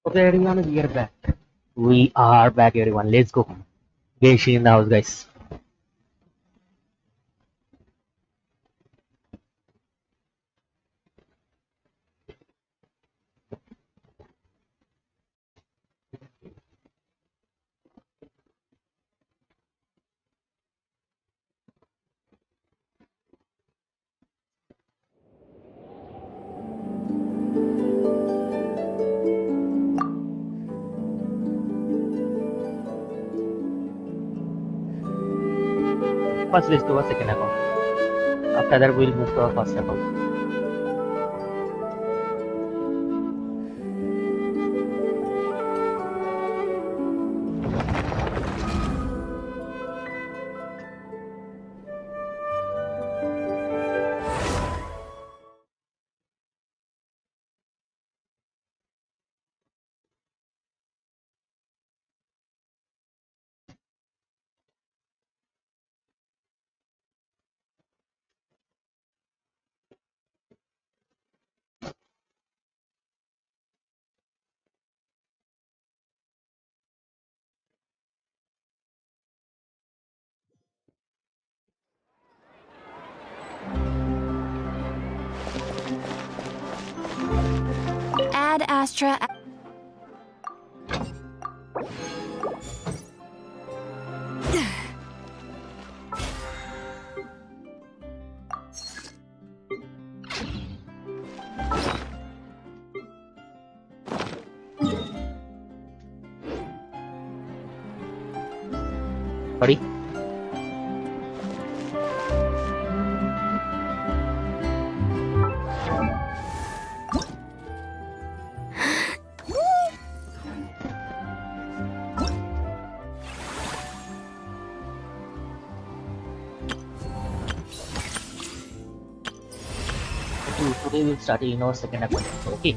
Okay, everyone, we are back. We are back, everyone. Let's go. Genshin in the house, guys. First, let's do a second account. After that, we'll move to our first account. Add Astra. Sorry. Today we'll start in our second account. Okay.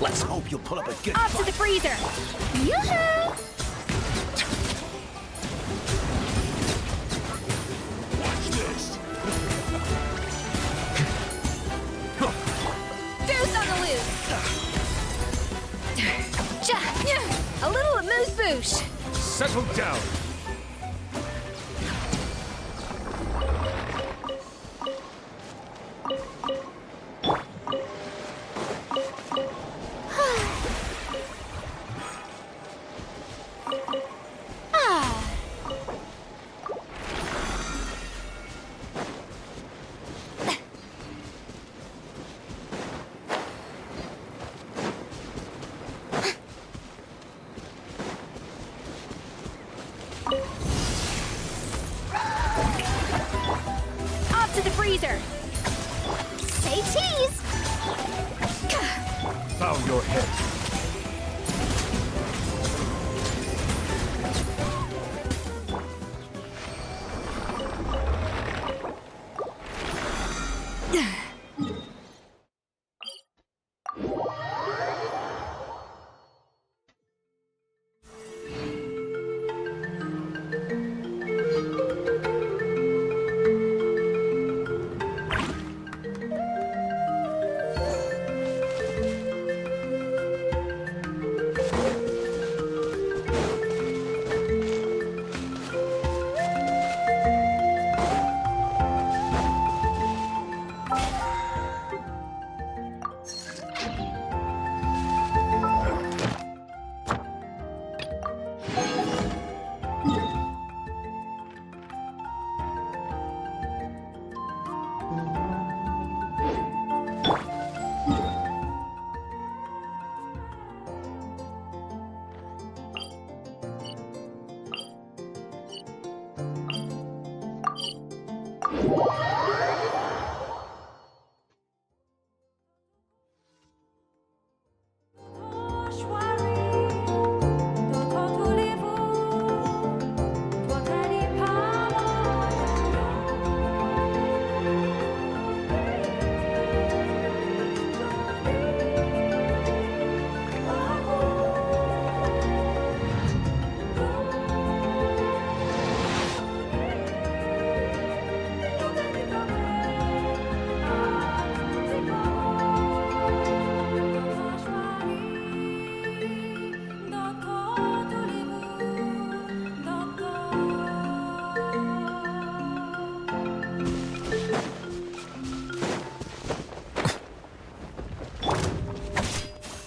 Let's hope you'll pull up a good Off fight. to the freezer! Yoo-hoo! Watch this. Goose on the loose! A little amuse-bouche! Settle down. Off to the freezer! Say cheese! Bow your head.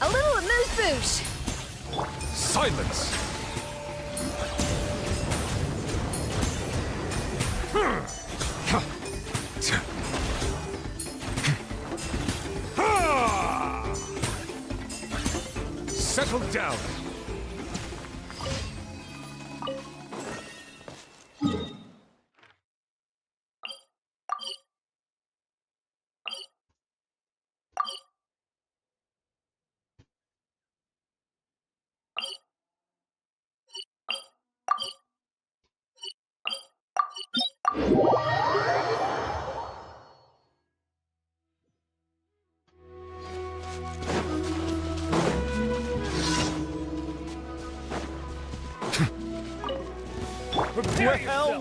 A little amuse-bouche! Silence. Settle down.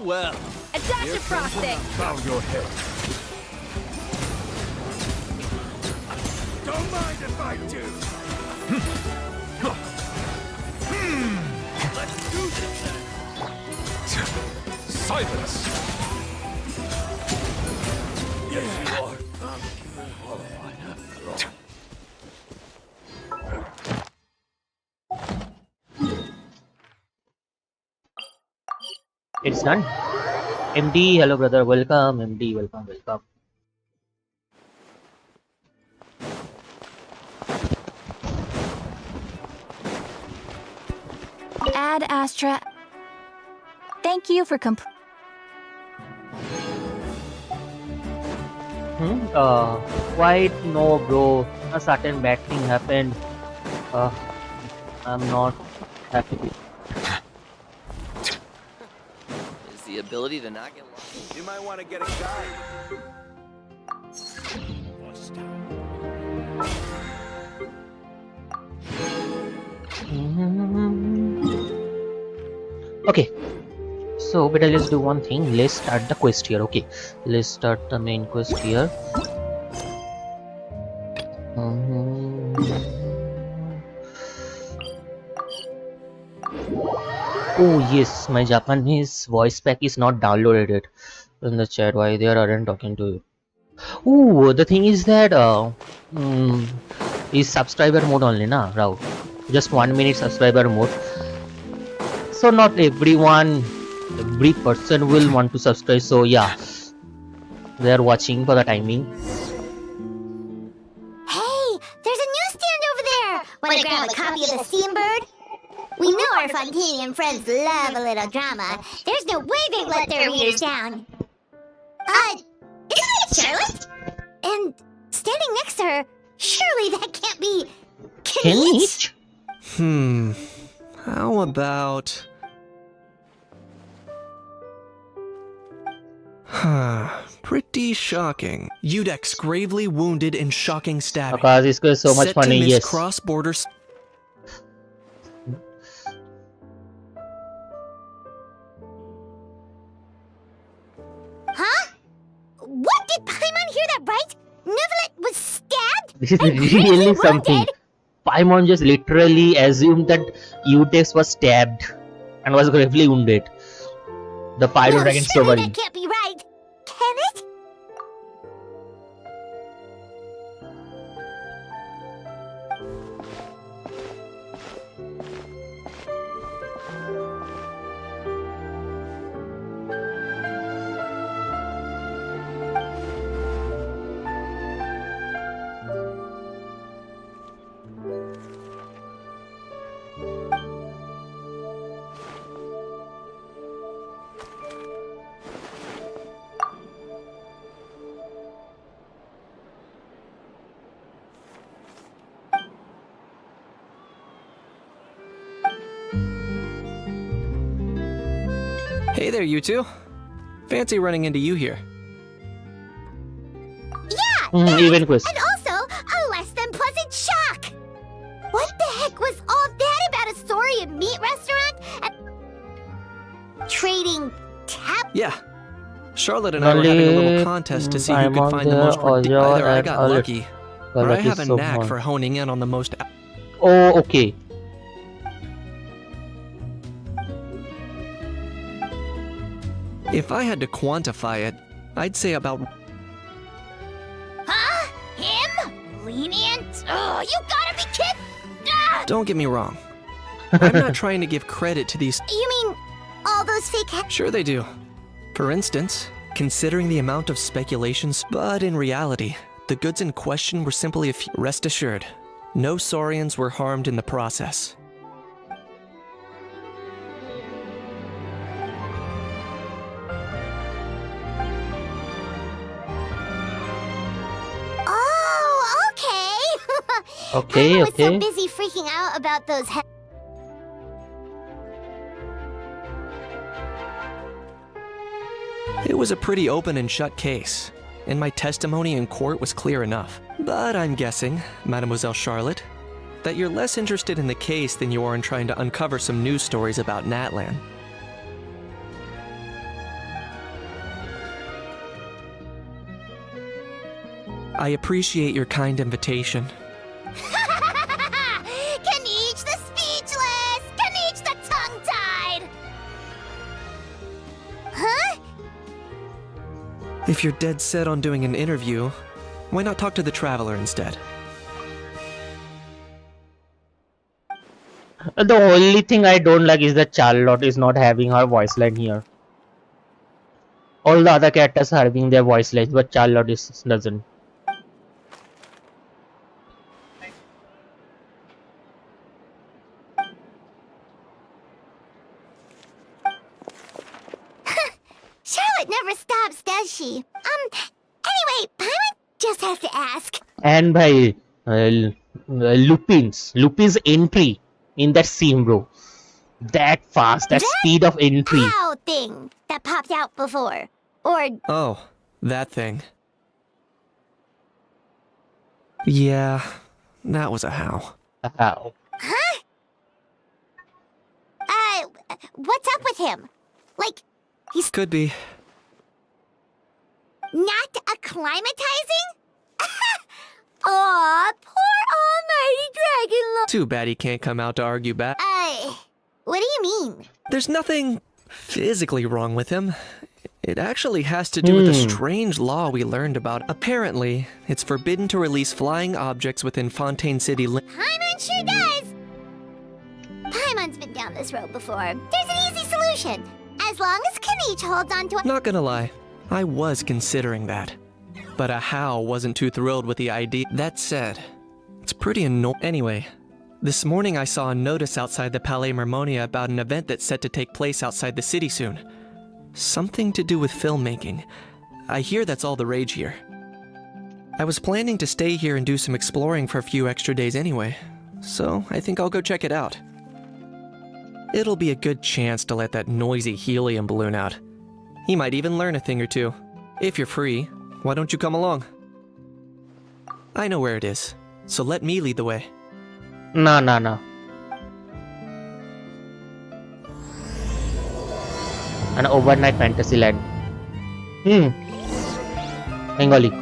Well. Adaptive frosting! Bow your head. Don't mind if I do. Let's do this then. Silence. Yes, you are. It's done. MD, hello brother, welcome. MD, welcome, welcome. Ad Astra. Thank you for Quite no, bro. A certain bad thing happened. Uh, I'm not happy. Is the ability to not get lost. You might want to get a guide. Okay, so better let's do one thing. Let's start the quest here. Okay, let's start the main quest here. Oh yes, my Japanese voice pack is not downloaded in the chat. Why they aren't talking to you? Oh, the thing is that is subscriber mode only, na, Rao? Just 1 minute subscriber mode. So not every person will want to subscribe. So yeah, they are watching for the timing. Hey, there's a newsstand over there. Wanna grab a copy of the Steambird? We know our Fontanian friends love a little drama. There's no way they'd let their readers down. Isn't that Charlotte? And standing next to her, surely that can't be Kenich? How about... Pretty shocking. Udex gravely wounded in shocking stabbing. Because it's so much Set funny, to miss yes. cross-border... Huh? What? Did Paimon hear that right? Nevelet was stabbed? This is And really gravely something. wounded? Paimon just literally assumed that Utex was stabbed and was gravely wounded. The Pyro No, Dragon surely Sobari. that can't be right. Can it? Hey there, you two. Fancy running into you here. Yeah, Even quest. and also a less than pleasant shock. What the heck was all that about a Saurian meat restaurant and trading tap? Yeah. Charlotte and I were having a little contest to see who could find the most Either I got lucky, or I have a knack for honing in on the most... Oh, okay. If I had to quantify it, I'd say about... Huh? Him? Lenient? Oh, you gotta be kidding! Ah! Don't get me wrong. I'm not trying to give credit to these... You mean all those fake Sure they do. For instance, considering the amount of speculations, but in reality, the goods in question were simply a few... Rest assured, no Saurians were harmed in the process. Oh, okay. Okay, Paimon was okay. so busy freaking out about those It was a pretty open and shut case, and my testimony in court was clear enough. But I'm guessing, Mademoiselle Charlotte, that you're less interested in the case than you are in trying to uncover some news stories about Natlan. I appreciate your kind invitation. Kanich the speechless! Kanich the tongue-tied! Huh? If you're dead set on doing an interview, why not talk to the Traveler instead? The only thing I don't like is that Charlotte is not having her voice line here. All the other characters are having their voice lines, but Charlotte doesn't. Charlotte never stops, does she? Anyway, Wait, Paimon just has to ask. And by Lupin's entry in that scene, bro. That fast, that speed of entry. Ow thing that popped out before. Or Oh, that thing. Yeah, that was a how. How? what's up with him? Like, he's Could be. not acclimatizing? Aw, poor almighty dragon Too bad he can't come out to argue back. what do you mean? There's nothing physically wrong with him. It actually has to do with a strange law we learned about. Apparently, it's forbidden to release flying objects within Fontaine City Paimon sure does! Paimon's been down this road before. There's an easy solution. As long as Kaniche holds on to Not gonna lie, I was considering that. But a how wasn't too thrilled with the idea. That said, it's pretty annoying. Anyway, this morning I saw a notice outside the Palais Mermonia about an event that's set to take place outside the city soon. Something to do with filmmaking. I hear that's all the rage here. I was planning to stay here and do some exploring for a few extra days anyway, so I think I'll go check it out. It'll be a good chance to let that noisy helium balloon out. He might even learn a thing or two. If you're free, why don't you come along? I know where it is, so let me lead the way. No. An overnight fantasy land. Bengali.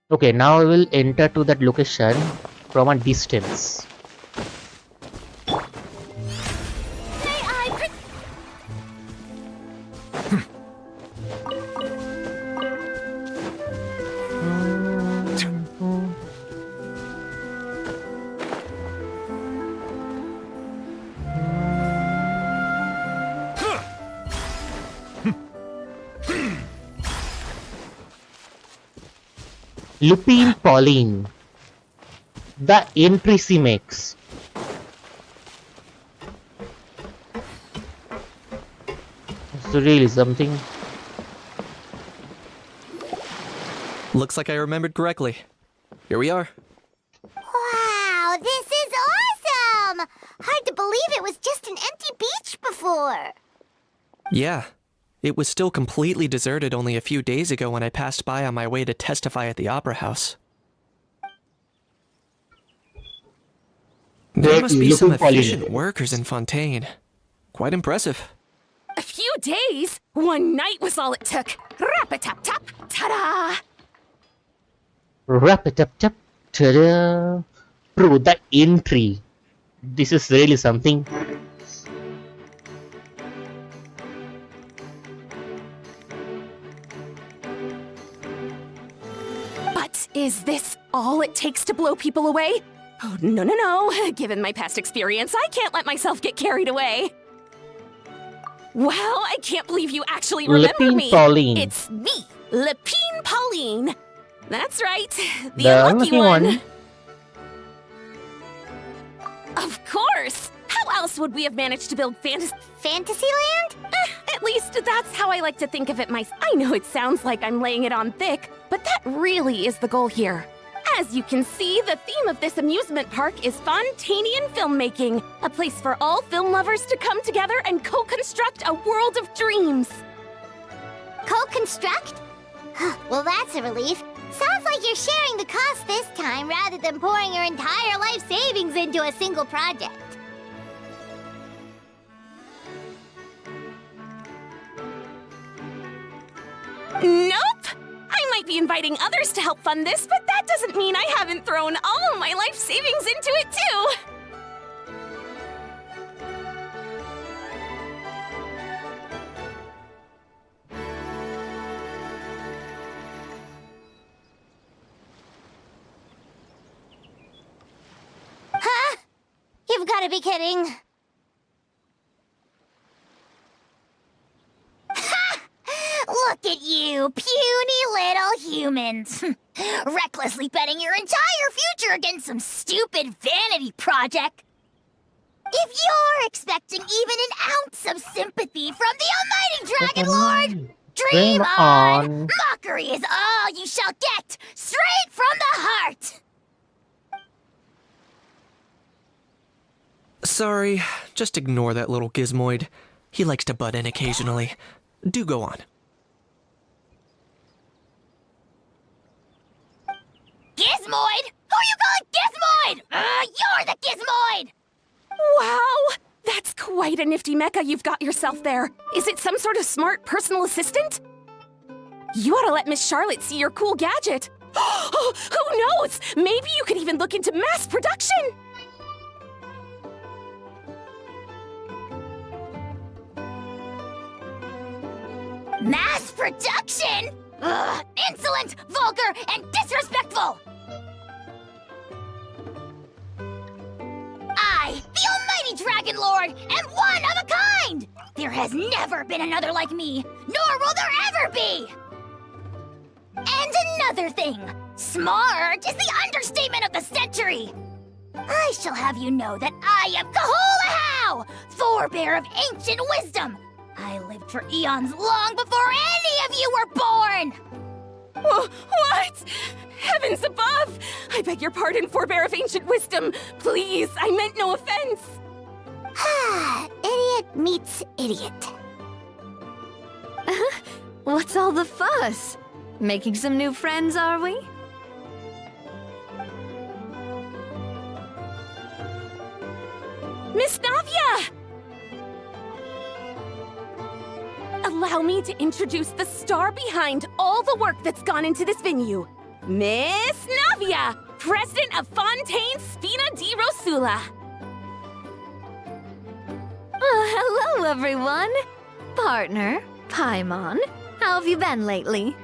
Okay, now I will enter to that location from a distance. Lupin Pauline. The entry she makes. It's really something. Looks like I remembered correctly. Here we are. Wow, this is awesome! Hard to believe it was just an empty beach before. Yeah. It was still completely deserted only a few days ago when I passed by on my way to testify at the Opera House. There must be some efficient workers in Fontaine. Quite impressive. A few days? One night was all it took. Rap-a-tap-tap, ta-da! Wrap it up, tap, ta-da. Bro, the entry. This is really something. But is this all it takes to blow people away? Oh, no. Given my past experience, I can't let myself get carried away. Wow, I can't believe you actually remember Lupin me. Pauline. It's me, Lupin Pauline. That's right, the The unlucky unlucky one. one. Of course! How else would we have managed to build Fantasyland? At least that's how I like to think of it myself. I know it sounds like I'm laying it on thick, but that really is the goal here. As you can see, the theme of this amusement park is Fontainian filmmaking, a place for all film lovers to come together and co-construct a world of dreams. Co-construct? Well, that's a relief. Sounds like you're sharing the cost this time rather than pouring your entire life savings into a single project. Nope! I might be inviting others to help fund this, but that doesn't mean I haven't thrown all of my life savings into it too! Huh? You've got to be kidding. Ha! Look at you, puny little humans. recklessly betting your entire future against some stupid vanity project. If you're expecting even an ounce of sympathy from the almighty Dragon Lord, dream on! Mockery is all you shall get, straight from the heart! Sorry, just ignore that little gizmoid. He likes to butt in occasionally. Do go on. Gizmoid? Who you calling Gizmoid? You're the Gizmoid! Wow! That's quite a nifty mecha you've got yourself there. Is it some sort of smart personal assistant? You ought to let Miss Charlotte see your cool gadget. Who knows? Maybe you could even look into mass production. Mass production? Ugh, insolent, vulgar, and disrespectful! I, the almighty Dragon Lord, am one of a kind! There has never been another like me, nor will there ever be! And another thing, smart is the understatement of the century! I shall have you know that I am Kahulahau, forebear of ancient wisdom! I lived for eons long before any of you were born! What? Heavens above! I beg your pardon, forebear of ancient wisdom. Please, I meant no offense. Idiot meets idiot. What's all the fuss? Making some new friends, are we? Miss Navia! Allow me to introduce the star behind all the work that's gone into this venue. Miss Navia, president of Fontaine Spina di Rosula. Hello, everyone. Partner, Paimon, how have you been lately?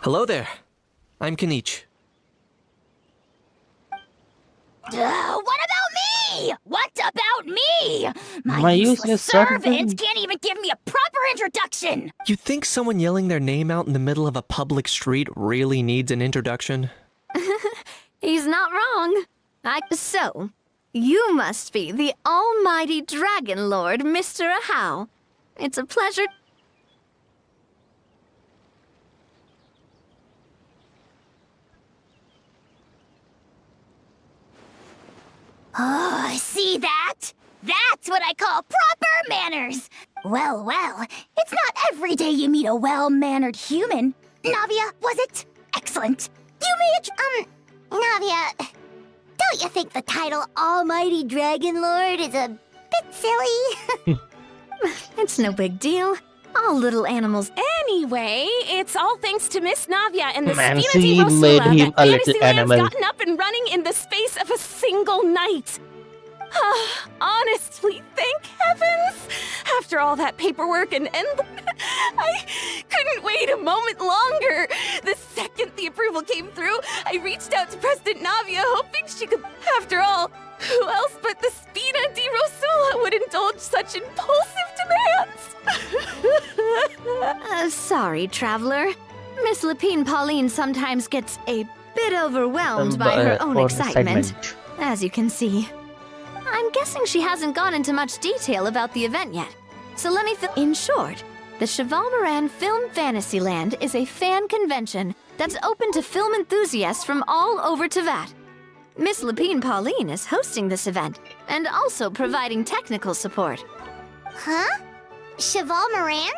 Hello there. I'm Kanich. What about me? What about me? My My useless useless servant servant. can't even give me a proper introduction. You think someone yelling their name out in the middle of a public street really needs an introduction? He's not wrong. So, you must be the almighty Dragon Lord, Mr. Ahau. It's a pleasure. Oh, see that? That's what I call proper manners. Well, it's not every day you meet a well-mannered human. Navia, was it? Excellent. You made Navia, don't you think the title Almighty Dragon Lord is a bit silly? It's no big deal. All little animals. Anyway, it's all thanks to Miss Navia and the Spina Nancy di Rosula made him that a little Fantasyland's animal. gotten up and running in the space of a single night. Honestly, thank heavens! After all that paperwork and I couldn't wait a moment longer. The second the approval came through, I reached out to President Navia, hoping she could. After all, who else but the Spina di Rosula would indulge such impulsive demands? Sorry, traveler. Miss Lapine Pauline sometimes gets a bit overwhelmed by her own excitement, as you can see. I'm guessing she hasn't gone into much detail about the event yet. So let me in short, the Cheval Moran Film Fantasyland is a fan convention that's open to film enthusiasts from all over Teyvat. Miss Lapine Pauline is hosting this event and also providing technical support. Huh? Cheval Moran?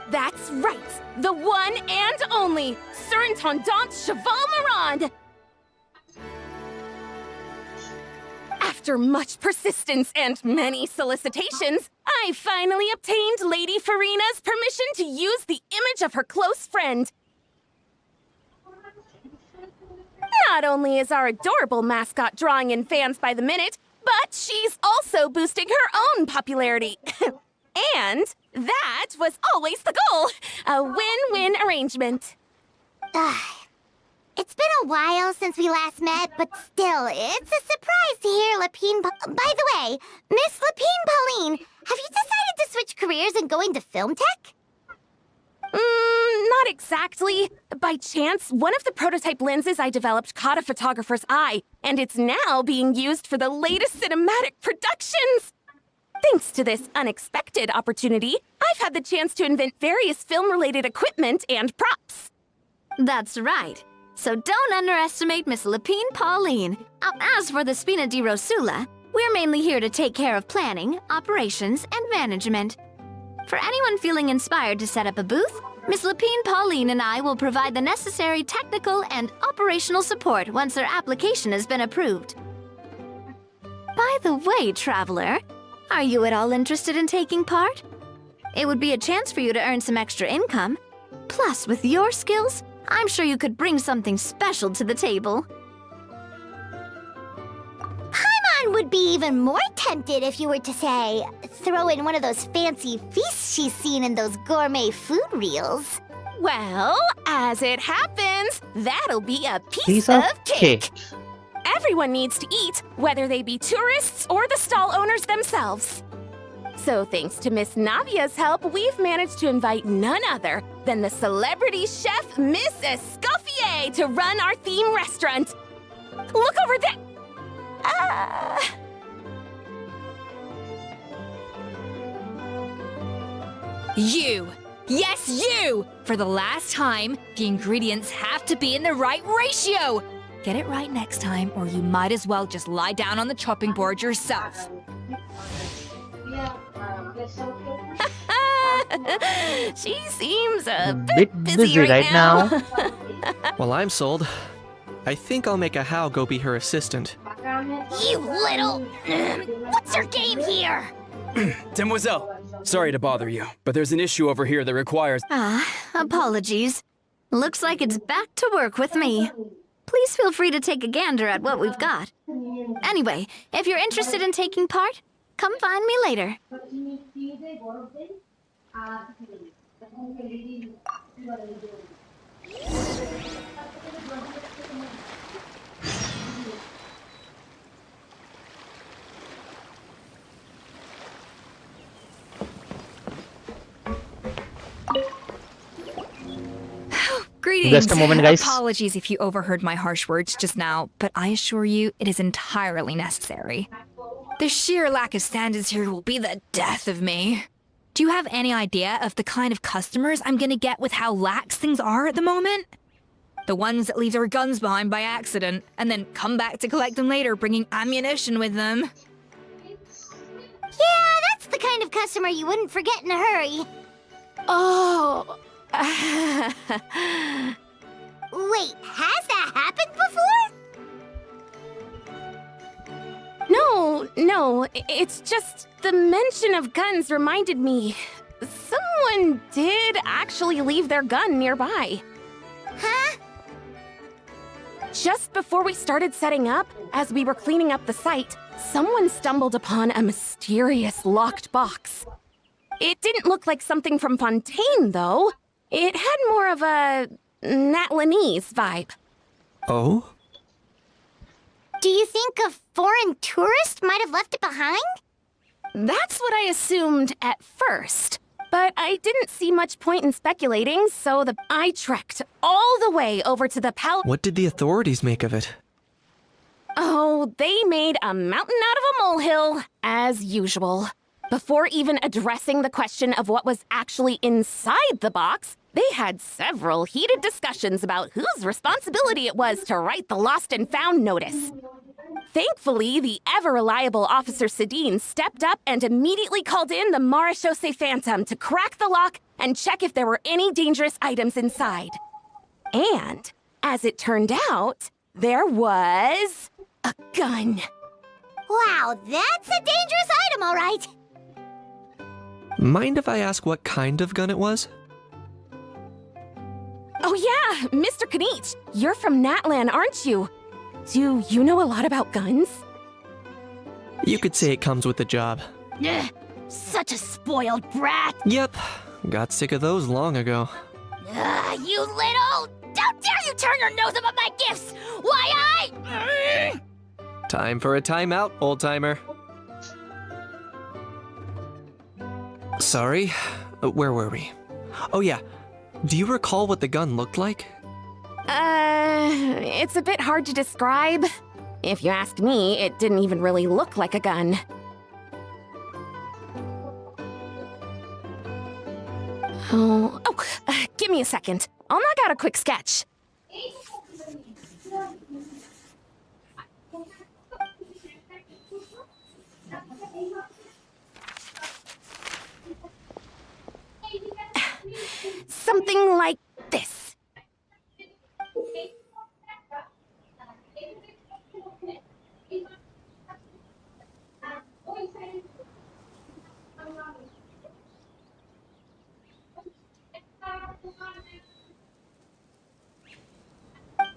That's right! The one and only Surintendant Cheval Moran! After much persistence and many solicitations, I finally obtained Lady Farina's permission to use the image of her close friend. Not only is our adorable mascot drawing in fans by the minute, but she's also boosting her own popularity. And that was always the goal, a win-win arrangement. It's been a while since we last met, but still, it's a surprise to hear Lapine. By the way, Miss Lapine Pauline, have you decided to switch careers and go into film tech? Not exactly. By chance, one of the prototype lenses I developed caught a photographer's eye, and it's now being used for the latest cinematic productions. Thanks to this unexpected opportunity, I've had the chance to invent various film-related equipment and props. That's right. So don't underestimate Miss Lapine Pauline. As for the Spina di Rosula, we're mainly here to take care of planning, operations, and management. For anyone feeling inspired to set up a booth, Miss Lapine Pauline and I will provide the necessary technical and operational support once their application has been approved. By the way, traveler, are you at all interested in taking part? It would be a chance for you to earn some extra income. Plus, with your skills, I'm sure you could bring something special to the table. Paimon would be even more tempted if you were to, say, throw in one of those fancy feasts she's seen in those gourmet food reels. Well, as it happens, that'll be a piece of cake. Everyone needs to eat, whether they be tourists or the stall owners themselves. So thanks to Miss Navia's help, we've managed to invite none other than the celebrity chef Miss Escoffier to run our theme restaurant. Look over there! You! Yes, you! For the last time, the ingredients have to be in the right ratio! Get it right next time, or you might as well just lie down on the chopping board yourself. She seems a Bit busy right now. Well, I'm sold. I think I'll make a Hao go be her assistant. You little... What's your game here? Demoiselle, sorry to bother you, but there's an issue over here that requires... Apologies. Looks like it's back to work with me. Please feel free to take a gander at what we've got. Anyway, if you're interested in taking part, come find me later. Greetings. Just a moment, guys. Apologies if you overheard my harsh words just now, but I assure you it is entirely necessary. The sheer lack of standards here will be the death of me. Do you have any idea of the kind of customers I'm gonna get with how lax things are at the moment? The ones that leave their guns behind by accident, and then come back to collect them later, bringing ammunition with them. Yeah, that's the kind of customer you wouldn't forget in a hurry. Oh. Wait, has that happened before? No, it's just the mention of guns reminded me. Someone did actually leave their gun nearby. Huh? Just before we started setting up, as we were cleaning up the site, someone stumbled upon a mysterious locked box. It didn't look like something from Fontaine, though. It had more of a Natlanese vibe. Oh? Do you think a foreign tourist might have left it behind? That's what I assumed at first. But I didn't see much point in speculating, so I trekked all the way over to the What did the authorities make of it? Oh, they made a mountain out of a molehill, as usual. Before even addressing the question of what was actually inside the box, they had several heated discussions about whose responsibility it was to write the lost and found notice. Thankfully, the ever-reliable Officer Sedine stepped up and immediately called in the Marechaussee Phantom to crack the lock and check if there were any dangerous items inside. And, as it turned out, there was a gun. Wow, that's a dangerous item, all right. Mind if I ask what kind of gun it was? Oh yeah, Mr. Kanich, you're from Natlan, aren't you? Do you know a lot about guns? You could say it comes with the job. Ugh, such a spoiled brat. Yep, got sick of those long ago. You little... How dare you turn your nose up at my gifts? Why I... Time for a timeout, old-timer. Sorry, where were we? Oh yeah, do you recall what the gun looked like? It's a bit hard to describe. If you ask me, it didn't even really look like a gun. Give me a second. I'll knock out a quick sketch. Something like this.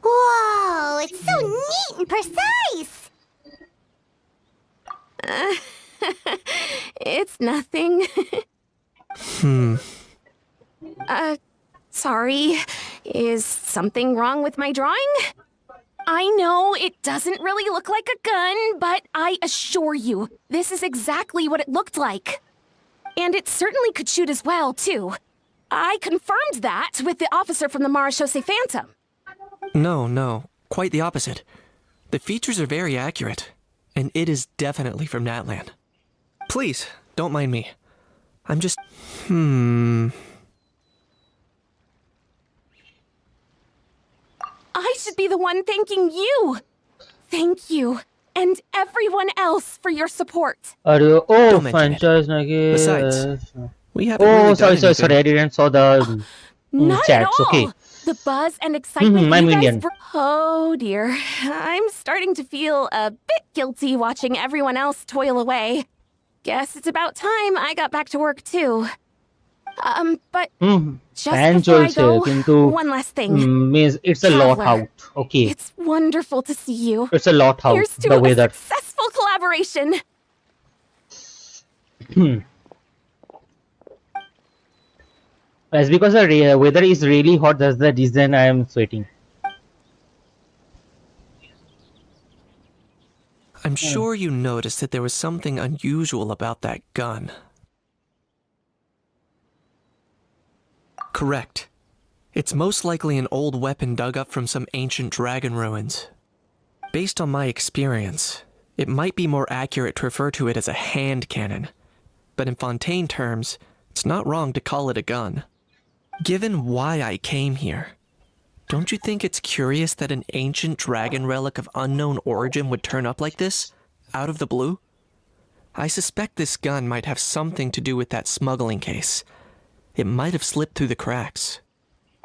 Whoa, it's so neat and precise! It's nothing. Sorry. Is something wrong with my drawing? I know it doesn't really look like a gun, but I assure you, this is exactly what it looked like. And it certainly could shoot as well, too. I confirmed that with the officer from the Marechaussee Phantom. No, quite the opposite. The features are very accurate, and it is definitely from Natlan. Please, don't mind me. I'm just... I should be the one thanking you. Thank you, and everyone else for your support. Oh, Don't mention franchise nage. Besides, we haven't really sorry, done sorry, I didn't saw the Not chats. at all. Okay. The buzz and excitement I'm you guys Indian. Oh dear, I'm starting to feel a bit guilty watching everyone else toil away. Guess it's about time I got back to work too. But just And before I go, kintu one last thing. means it's a lot Traveler. out. Okay, It's wonderful to see you. it's a lot out. Here's to The a weather. successful collaboration. It's because the weather is really hot. That's the reason I am sweating. I'm sure you noticed that there was something unusual about that gun. Correct. It's most likely an old weapon dug up from some ancient dragon ruins. Based on my experience, it might be more accurate to refer to it as a hand cannon. But in Fontaine terms, it's not wrong to call it a gun. Given why I came here, don't you think it's curious that an ancient dragon relic of unknown origin would turn up like this, out of the blue? I suspect this gun might have something to do with that smuggling case. It might have slipped through the cracks.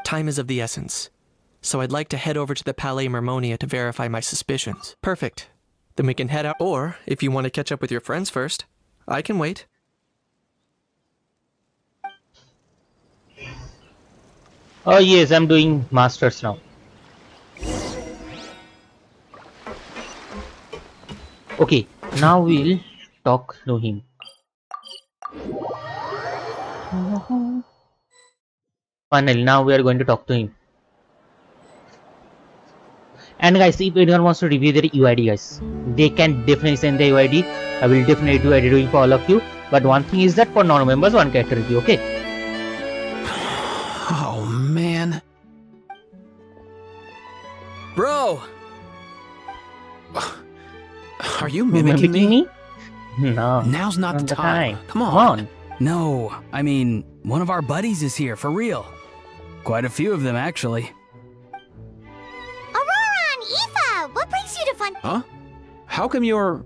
Time is of the essence, so I'd like to head over to the Palais Mermonia to verify my suspicions. Perfect. Then we can head out, or if you want to catch up with your friends first, I can wait. Oh yes, I'm doing masters now. Okay, now we'll talk to him. Finally, now we are going to talk to him. And guys, if anyone wants to review their UID, guys, they can definitely send the UID. I will definitely do editing for all of you. But one thing is that for non-members, one character review, okay? Oh, man. Bro! Are you mimicking me? No. Now's not the time. Come Come on. on. No, I mean, one of our buddies is here, for real. Quite a few of them, actually. Aurora and Aoife, what brings you to Fun? Huh? How come you're...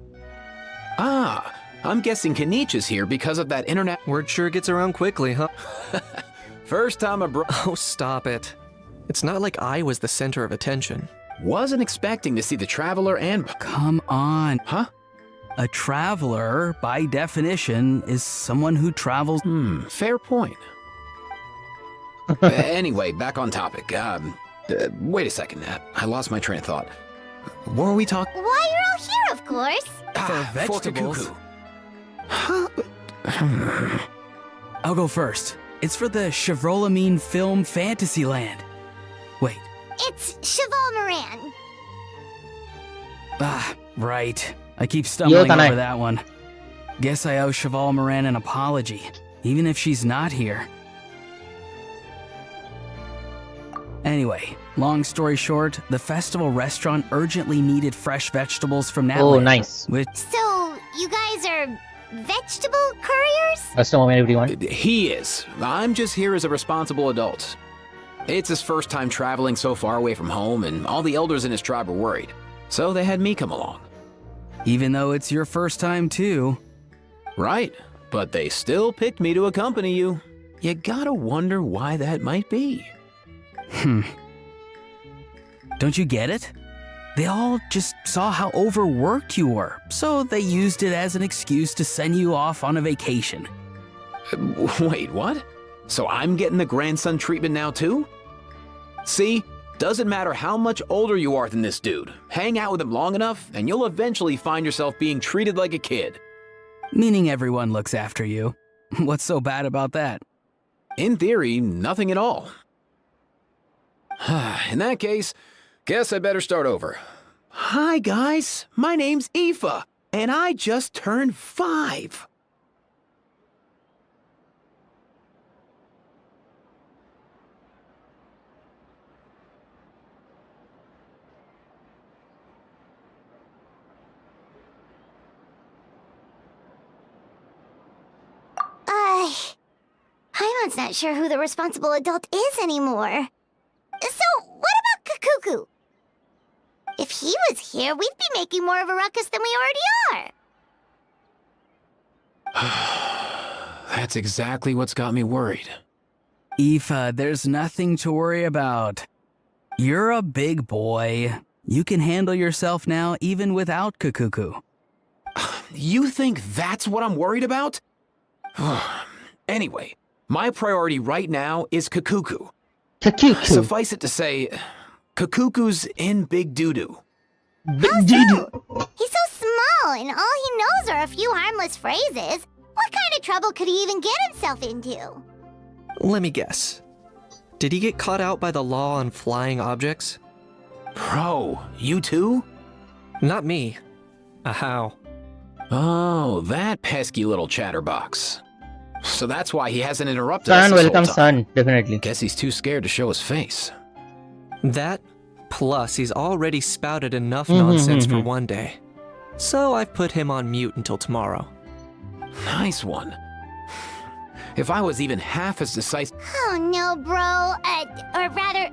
Ah, I'm guessing Kanich is here because of that internet... Word sure gets around quickly, huh? First time a bro... Oh, stop it. It's not like I was the center of attention. Wasn't expecting to see the Traveler and... Come on. Huh? A traveler, by definition, is someone who travels... Fair point. Anyway, back on topic. Wait a second. I lost my train of thought. What were we talking... Why, you're all here, of course. For Fork a vegetables. cuckoo. I'll go first. It's for the Chevrolamine Film Fantasyland. Wait, It's Cheval Moran. Ah, right. I keep stumbling over that one. Guess I owe Cheval Moran an apology, even if she's not here. Anyway, long story short, the festival restaurant urgently needed fresh vegetables from that Oh, land, nice. So, you guys are vegetable couriers? Just a moment, everyone. He is. I'm just here as a responsible adult. It's his first time traveling so far away from home, and all the elders in his tribe were worried. So they had me come along. Even though it's your first time too. Right, but they still picked me to accompany you. You gotta wonder why that might be. Don't you get it? They all just saw how overworked you were, so they used it as an excuse to send you off on a vacation. Wait, what? So I'm getting the grandson treatment now too? See? Doesn't matter how much older you are than this dude. Hang out with him long enough, and you'll eventually find yourself being treated like a kid. Meaning everyone looks after you. What's so bad about that? In theory, nothing at all. In that case, guess I better start over. Hi guys, my name's Aoife, and I just turned 5. Paimon's not sure who the responsible adult is anymore. So, what about Kakuku? If he was here, we'd be making more of a ruckus than we already are. That's exactly what's got me worried. Aoife, there's nothing to worry about. You're a big boy. You can handle yourself now even without Kakuku. You think that's what I'm worried about? Anyway, my priority right now is Kakuku. Kakuku. Suffice it to say, Kakuku's in big doo-doo. Big doo-doo. He's so small, and all he knows are a few harmless phrases. What kind of trouble could he even get himself into? Let me guess. Did he get caught out by the law on flying objects? Bro, you too? Not me. How? Oh, that pesky little chatterbox. So that's why he hasn't interrupted us Son, this whole welcome, time. son. Definitely. Guess he's too scared to show his face. That, plus he's already spouted enough nonsense for one day. So I've put him on mute until tomorrow. Nice one. If I was even half as decisive... Oh no, bro. Or rather...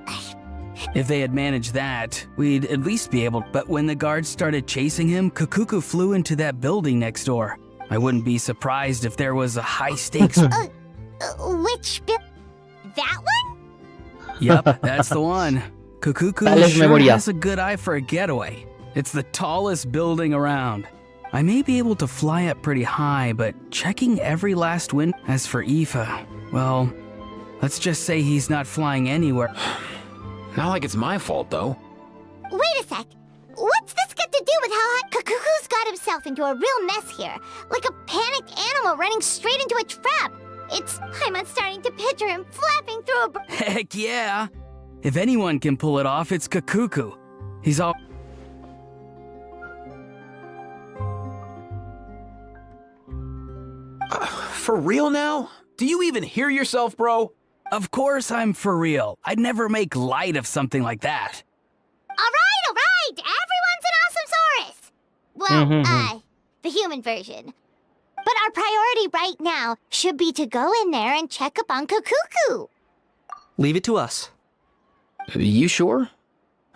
If they had managed that, we'd at least be able... But when the guards started chasing him, Kakuku flew into that building next door. I wouldn't be surprised if there was a high-stakes... Which that one? Yep, that's the one. Kakuku Palace sure Memoria. has a good eye for a getaway. It's the tallest building around. I may be able to fly up pretty high, but checking every last window... As for Aoife, well, let's just say he's not flying anywhere. Not like it's my fault, though. Wait a sec. What's this got to do with how Kakuku's got himself into a real mess here? Like a panicked animal running straight into a trap. I'm starting to picture him flapping through a... Heck yeah! If anyone can pull it off, it's Kakuku. He's all... For real now? Do you even hear yourself, bro? Of course I'm for real. I'd never make light of something like that. All right. Everyone's an awesome Saurus. Well, the human version. But our priority right now should be to go in there and check up on Kakuku. Leave it to us. You sure?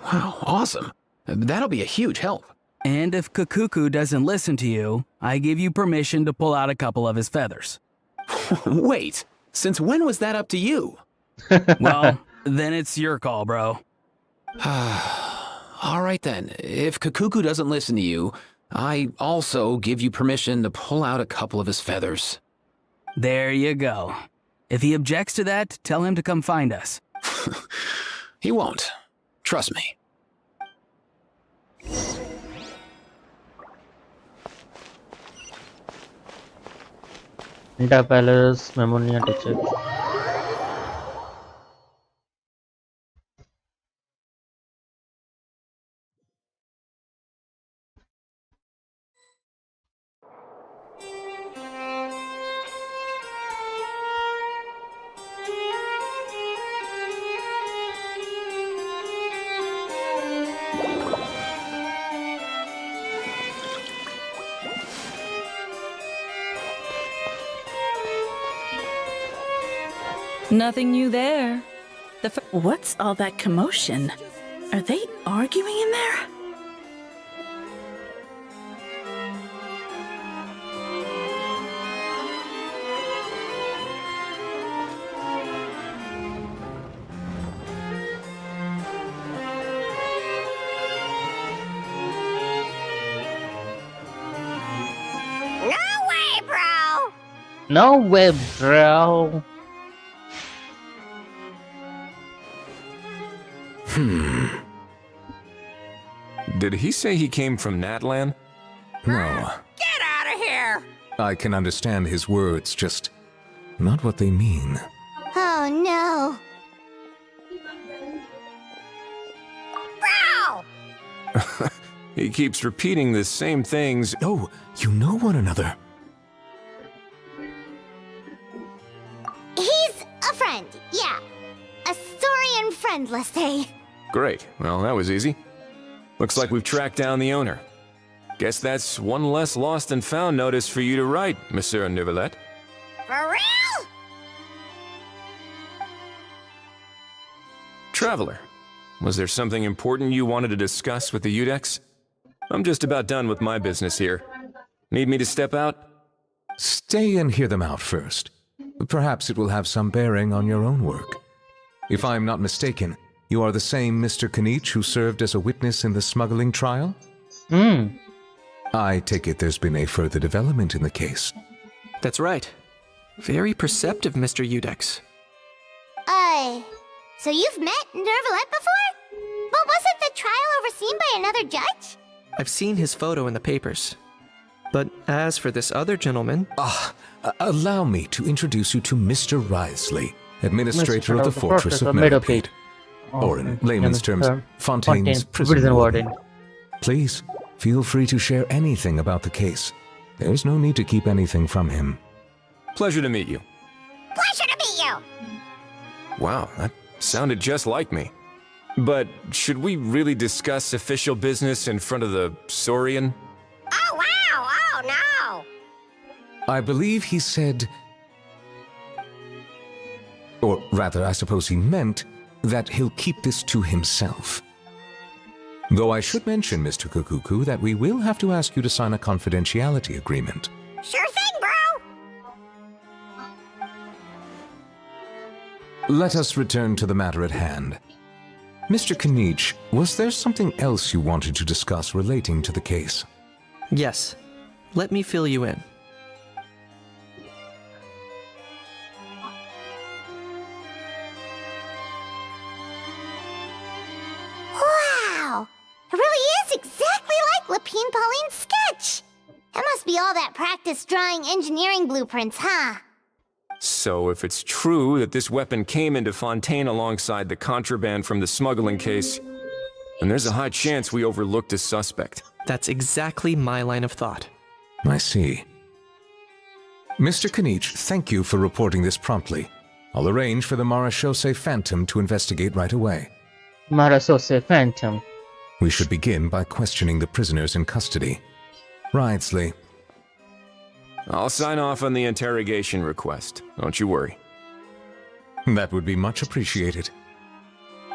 Wow, awesome. That'll be a huge help. And if Kakuku doesn't listen to you, I give you permission to pull out a couple of his feathers. Wait, since when was that up to you? Well, then it's your call, bro. All right then, if Kakuku doesn't listen to you, I also give you permission to pull out a couple of his feathers. There you go. If he objects to that, tell him to come find us. He won't. Trust me. Inter Palace, Memoria teacher. Nothing new there. What's all that commotion? Are they arguing in there? No way, bro! No way, bro. Did he say he came from Natlan? No. Get out of here! I can understand his words, just not what they mean. Oh no. Bro! He keeps repeating the same things. Oh, you know one another. He's a friend, yeah. A Saurian friend, let's say. Great. Well, that was easy. Looks like we've tracked down the owner. Guess that's one less lost and found notice for you to write, Monsieur Neuvillette. For real? Traveler, was there something important you wanted to discuss with the Udex? I'm just about done with my business here. Need me to step out? Stay and hear them out first. Perhaps it will have some bearing on your own work. If I'm not mistaken, you are the same Mr. Kanich who served as a witness in the smuggling trial? I take it there's been a further development in the case. That's right. Very perceptive, Mr. Udex. So you've met Neuvillette before? But wasn't the trial overseen by another judge? I've seen his photo in the papers. But as for this other gentleman... Allow me to introduce you to Mr. Risley, administrator of the Fortress of Meadowpeak. Or in layman's terms, Fontaine's prison warden. Please, feel free to share anything about the case. There's no need to keep anything from him. Pleasure to meet you. Pleasure to meet you! Wow, that sounded just like me. But should we really discuss official business in front of the Saurian? Oh, wow! Oh, no! I believe he said... Or rather, I suppose he meant that he'll keep this to himself. Though I should mention, Mr. Kukuku, that we will have to ask you to sign a confidentiality agreement. Sure thing, bro! Let us return to the matter at hand. Mr. Kanich, was there something else you wanted to discuss relating to the case? Yes. Let me fill you in. Wow! It really is exactly like Lapine Pauline's sketch! That must be all that practice drawing engineering blueprints, huh? So if it's true that this weapon came into Fontaine alongside the contraband from the smuggling case, then there's a high chance we overlooked a suspect. That's exactly my line of thought. I see. Mr. Kanich, thank you for reporting this promptly. I'll arrange for the Marechaussee Phantom to investigate right away. Marechaussee Phantom. We should begin by questioning the prisoners in custody. Ridesley. I'll sign off on the interrogation request. Don't you worry. That would be much appreciated.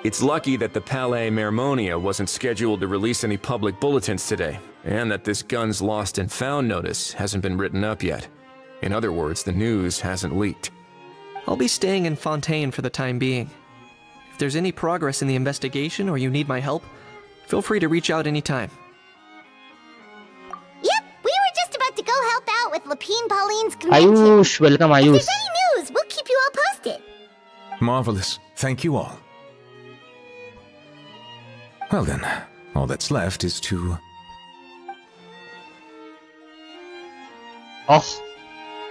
It's lucky that the Palais Mermonia wasn't scheduled to release any public bulletins today, and that this guns lost and found notice hasn't been written up yet. In other words, the news hasn't leaked. I'll be staying in Fontaine for the time being. If there's any progress in the investigation or you need my help, feel free to reach out anytime. Yep, we were just about to go help out with Lapine Pauline's convention. Ayush, welcome Ayush. If there's any news, we'll keep you all posted. Marvelous. Thank you all. Well then, all that's left is to... Oh,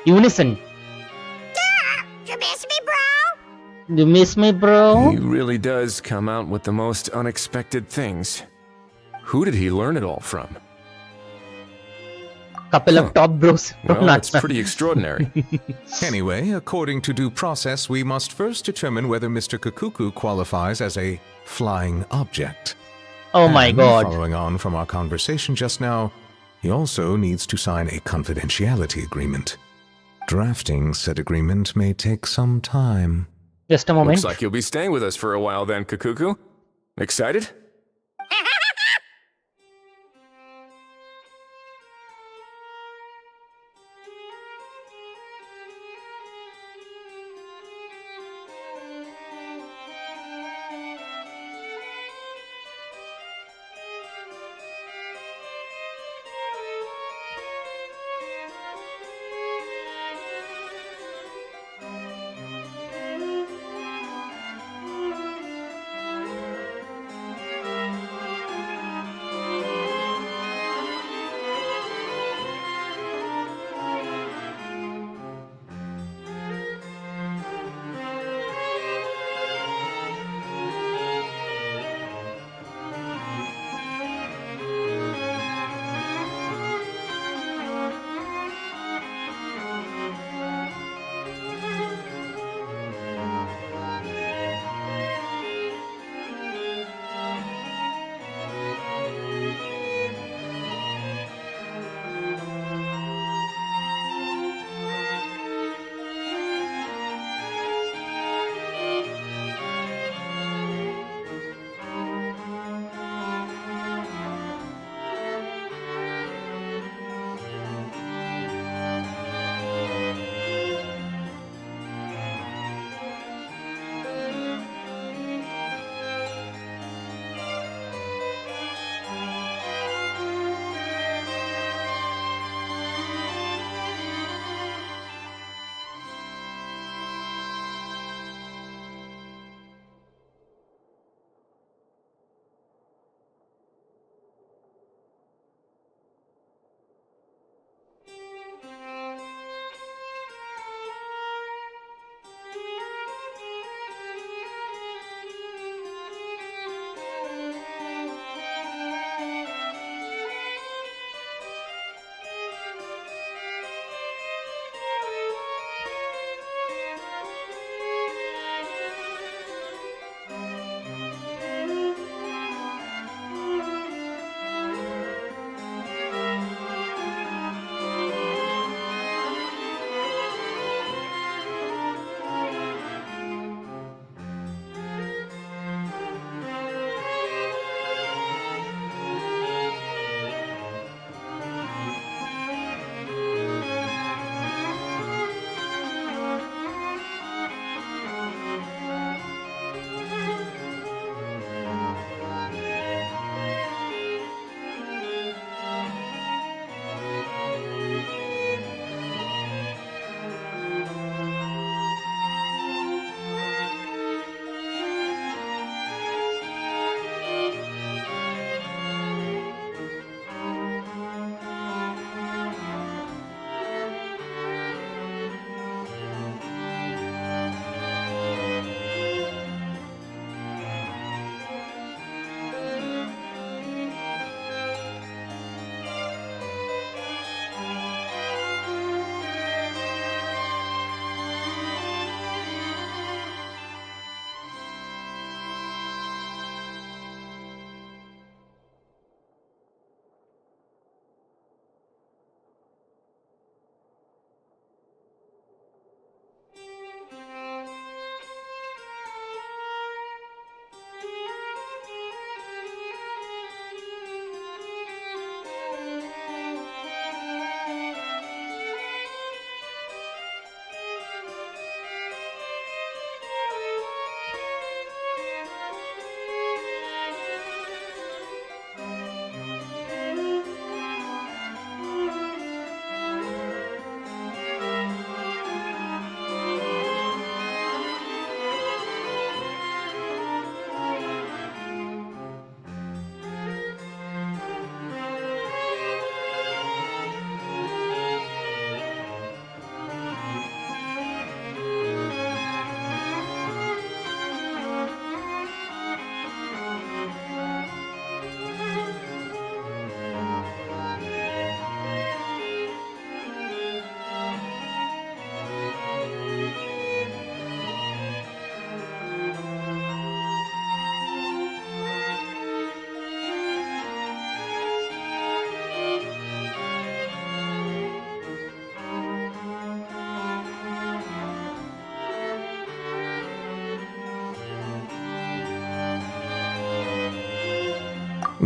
Unison. You miss me, bro? You miss me, bro? He really does come out with the most unexpected things. Who did he learn it all from? Couple of top bros. Well, that's pretty extraordinary. Anyway, according to due process, we must first determine whether Mr. Kukuku qualifies as a flying object. Oh my god. Following on from our conversation just now, he also needs to sign a confidentiality agreement. Drafting said agreement may take some time. Just a moment. Looks like you'll be staying with us for a while then, Kakuku. Excited?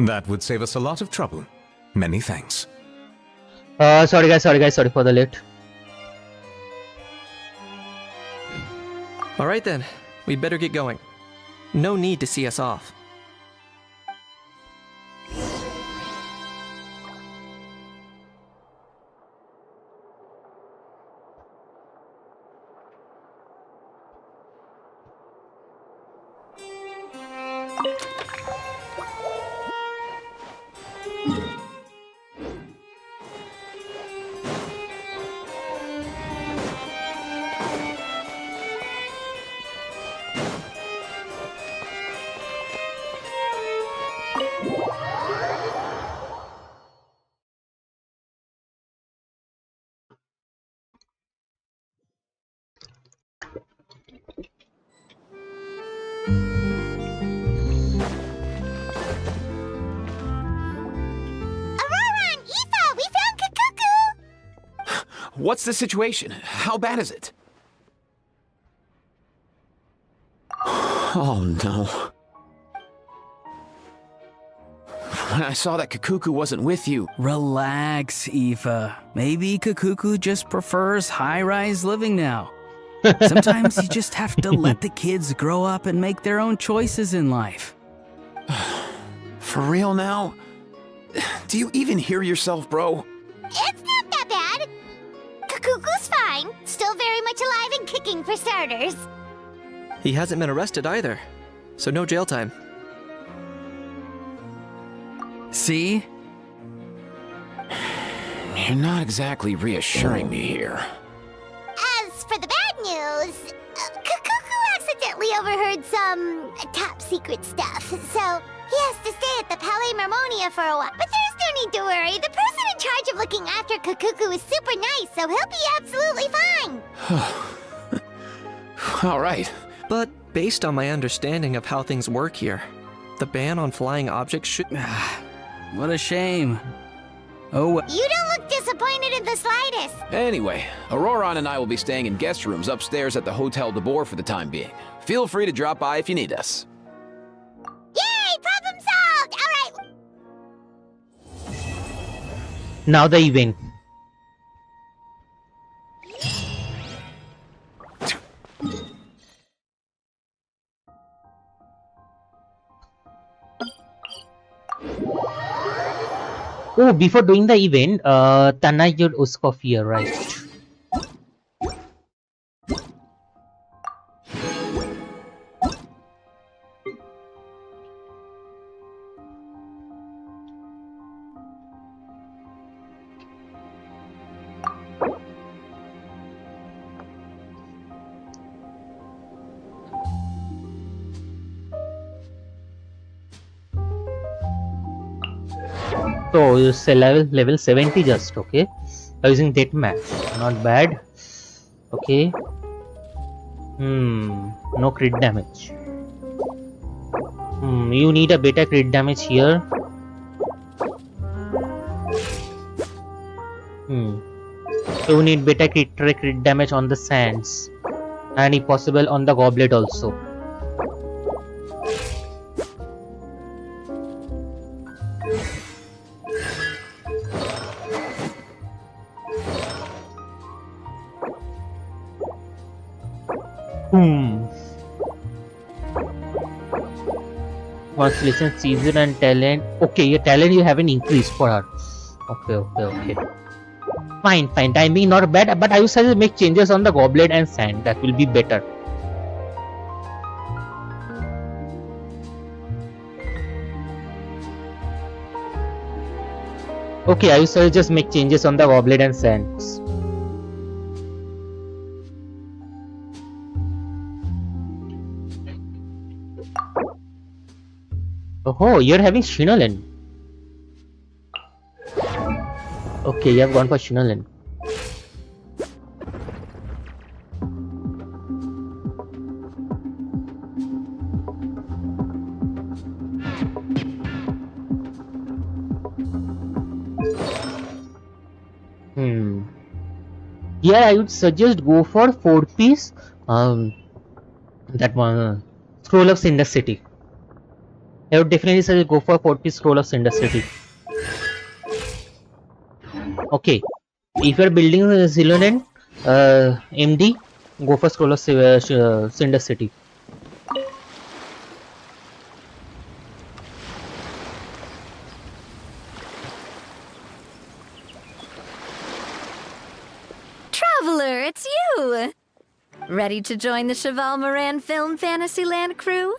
That would save us a lot of trouble. Many thanks. Sorry guys, sorry for the late. Alright then, we'd better get going. No need to see us off. What's the situation? How bad is it? Oh no. When I saw that Kakuku wasn't with you... Relax, Aoife. Maybe Kakuku just prefers high-rise living now. Sometimes you just have to let the kids grow up and make their own choices in life. For real now? Do you even hear yourself, bro? It's not that bad. Kakuku's fine. Still very much alive and kicking for starters. He hasn't been arrested either, so no jail time. See? You're not exactly reassuring me here. As for the bad news, Kakuku accidentally overheard some top secret stuff, so he has to stay at the Palais Mermonia for a while. But there's no need to worry. The person in charge of looking after Kakuku is super nice, so he'll be absolutely fine. All right. But based on my understanding of how things work here, the ban on flying objects should... What a shame. Oh, you don't look disappointed in the slightest. Anyway, Auroron and I will be staying in guest rooms upstairs at the Hotel de Boer for the time being. Feel free to drop by if you need us. Yay! Problem solved! Alright. Now the event. Oh, before doing the event, Tanayur Uskofia, right? So you say level 70 just, okay. Using that match, not bad. Okay. No crit damage. You need a better crit damage here. You need better crit damage on the sands, and if possible on the goblet also. Constellation, season and talent. Okay, your talent you haven't increased for her. Okay. Fine. Timing not bad, but I would suggest make changes on the goblet and sand. That will be better. Okay, I would suggest just make changes on the goblet and sands. Oh, you're having Shinolen. Okay, you have gone for Shinolen. Yeah, I would suggest go for 4-piece. That one, Scroll of Cinder City. I would definitely say go for 40 scroll of Cinder City. Okay, if you're building a Zillonen MD, go for scroll of Cinder City. Traveler, it's you! Ready to join the Cheval Moran Film Fantasyland crew?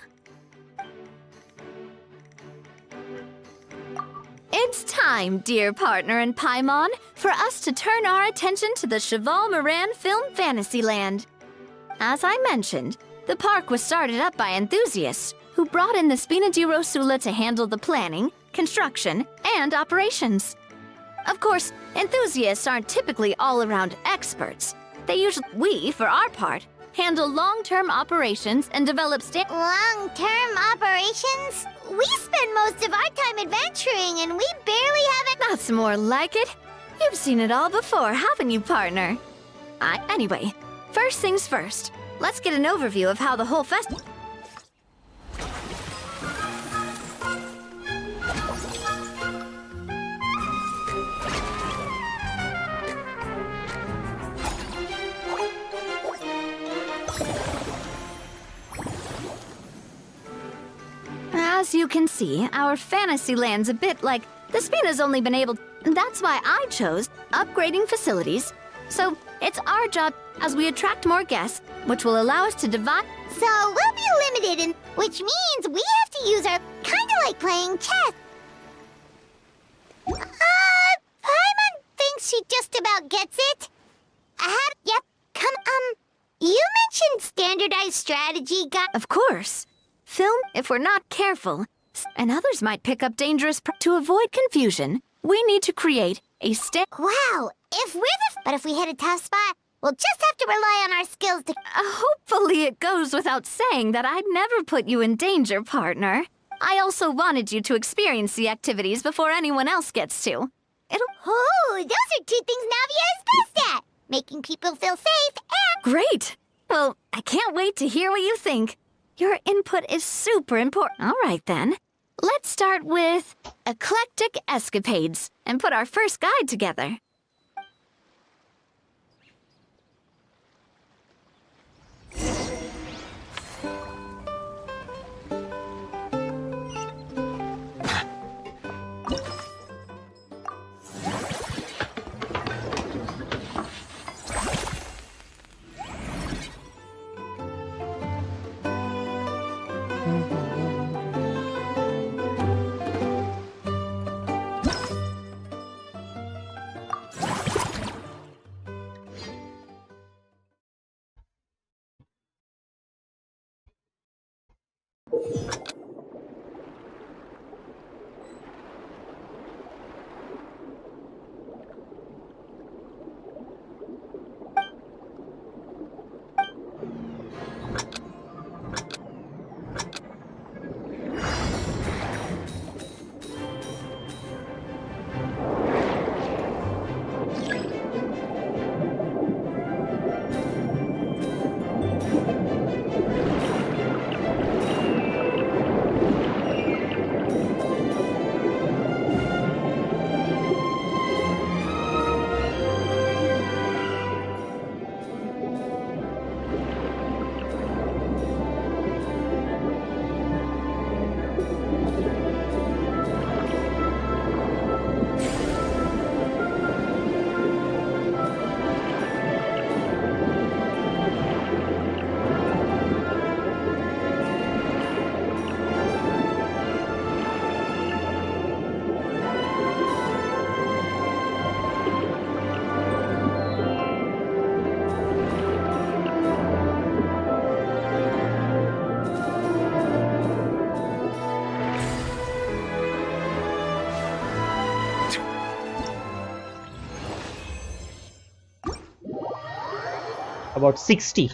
It's time, dear partner and Paimon, for us to turn our attention to the Cheval Moran Film Fantasyland. As I mentioned, the park was started up by enthusiasts who brought in the Spina di Rosula to handle the planning, construction, and operations. Of course, enthusiasts aren't typically all-around experts. We, for our part, handle long-term operations and develop long-term operations? We spend most of our time adventuring and we barely have it. That's more like it. You've seen it all before, haven't you, partner? Anyway, first things first. Let's get an overview of how the whole festival... As you can see, our Fantasyland's a bit like the Spina's only been able... That's why I chose upgrading facilities. So it's our job as we attract more guests, which will allow us to divide... So we'll be limited, which means we have to use our... Kinda like playing chess. Paimon thinks she just about gets it. Yep, you mentioned standardized strategy, Of course. Film, if we're not careful, and others might pick up dangerous... To avoid confusion, we need to create a Wow, but if we hit a tough spot, we'll just have to rely on our skills to... hopefully it goes without saying that I'd never put you in danger, partner. I also wanted you to experience the activities before anyone else gets to. Oh, those are two things Navia is best at! Making people feel safe and... Great! Well, I can't wait to hear what you think. Your input is super important. All right, then. Let's start with eclectic escapades and put our first guide together. About 60.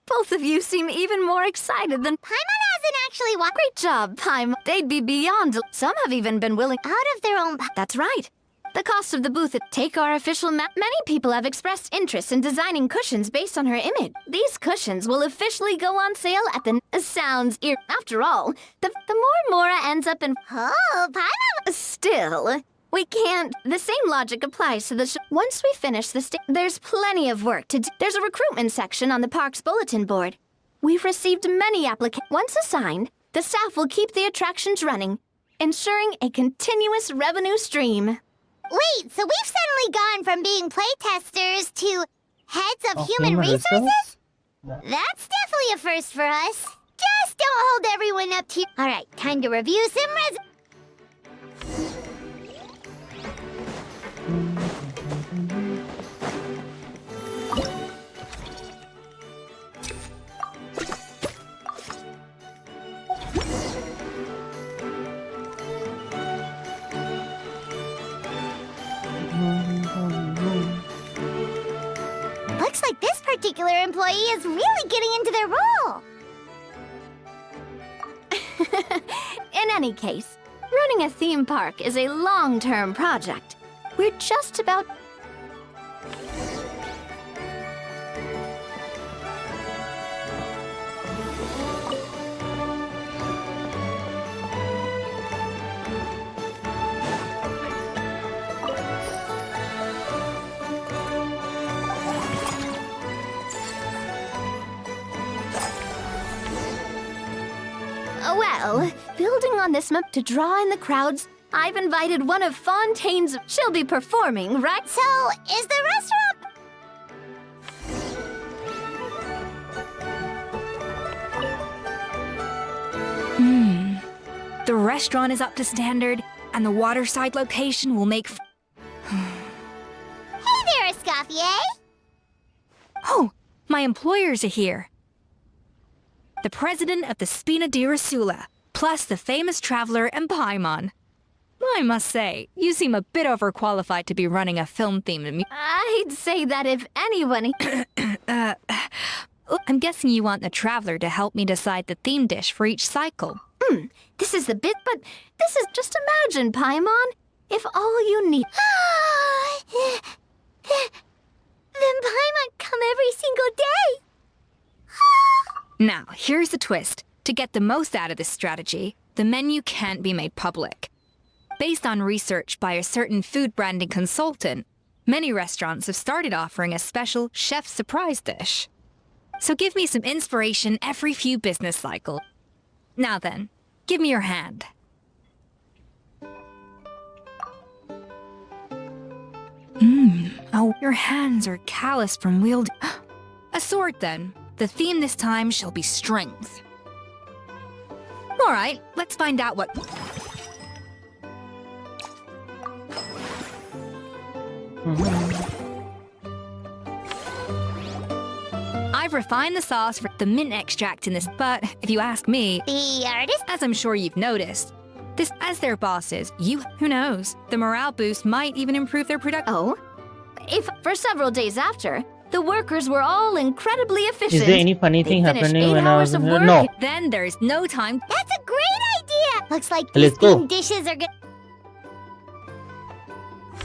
Both of you seem even more excited than... Paimon hasn't actually Great job, Paimon. They'd be beyond... Some have even been willing... Out of their own... That's right. The cost of the booth. Take our official map. Many people have expressed interest in designing cushions based on her image. These cushions will officially go on sale at the sounds ear. After all, the more Mora ends up in. Oh, Paimon! Still, we can't. The same logic applies to the once we finish the there's plenty of work to do. There's a recruitment section on the park's bulletin board. We've received many applicants. Once assigned, the staff will keep the attractions running, ensuring a continuous revenue stream. Wait, so we've suddenly gone from being playtesters to heads of human resources? That's definitely a first for us. Just don't hold everyone up to you. All right, time to review some Looks like this particular employee is really getting into their role. In any case, running a theme park is a long-term project. We're just about... Well, building on this map to draw in the crowds, I've invited one of Fontaine's. She'll be performing, right? So, is the restaurant... The restaurant is up to standard, and the waterside location will make... Hey there, Escoffier! Oh, my employers are here. The president of the Spina di Rosula, plus the famous traveler and Paimon. I must say, you seem a bit overqualified to be running a film-themed... I'd say that if anyone... I'm guessing you want the traveler to help me decide the theme dish for each cycle. This is the bit, but this is... Just imagine, Paimon, if all you need... Then Paimon come every single day! Now, here's the twist. To get the most out of this strategy, the menu can't be made public. Based on research by a certain food branding consultant, many restaurants have started offering a special chef surprise dish. So give me some inspiration every few business cycles. Now then, give me your hand. Oh, your hands are calloused from wielding... A sword, then. The theme this time shall be strength. All right, let's find out what... I've refined the sauce for the mint extract in this, but if you ask me... The artist? As I'm sure you've noticed, this, as their bosses, who knows? The morale boost might even improve their production. Oh? If for several days after, the workers were all incredibly efficient. Is there any funny thing happening when I was in here? work. No. Then there's no time. That's a great idea! Looks like Let's these go. themed dishes are good.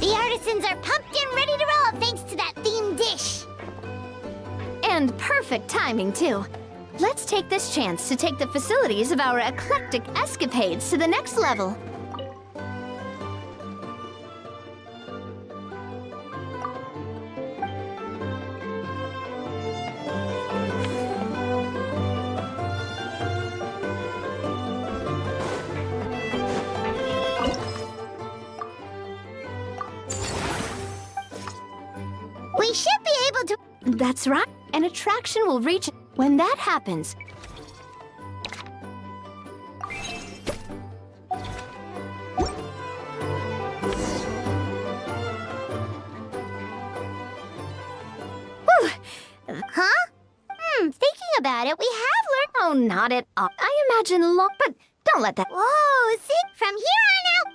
The artisans are pumped and ready to roll thanks to that themed dish. And perfect timing, too. Let's take this chance to take the facilities of our eclectic escapades to the next level. We should be able to... That's right. An attraction will reach... When that happens... Whew. Huh? Thinking about it, we have learned... Oh, not at all. I imagine but don't let that... Whoa, see? From here on out...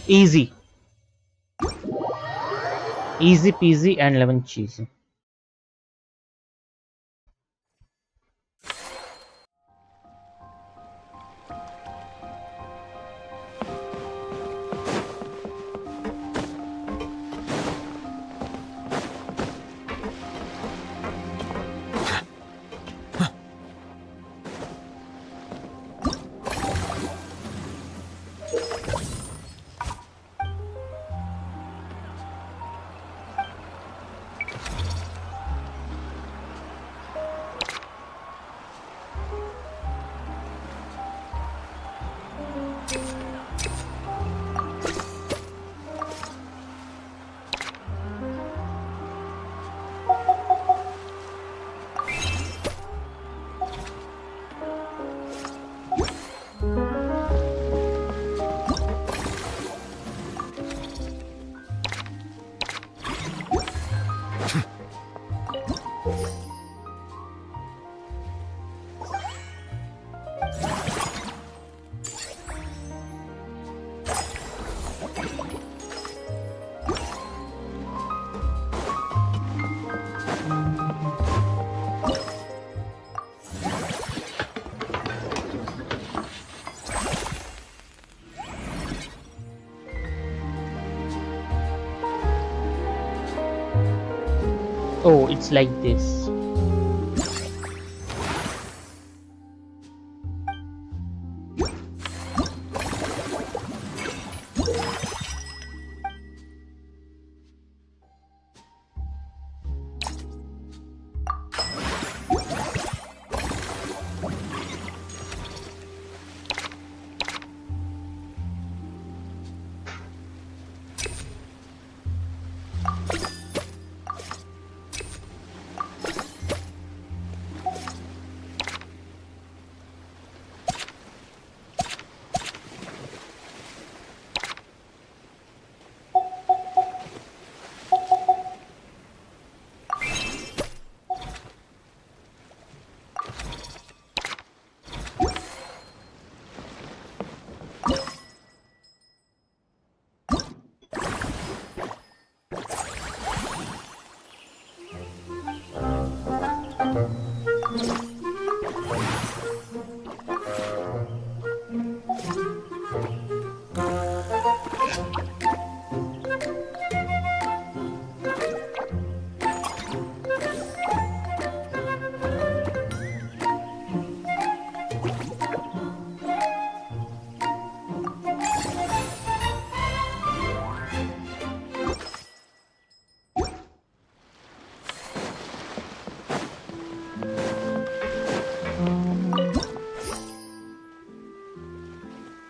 Easy. Easy peasy and lemon cheesy. Oh, it's like this.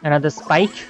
Another spike.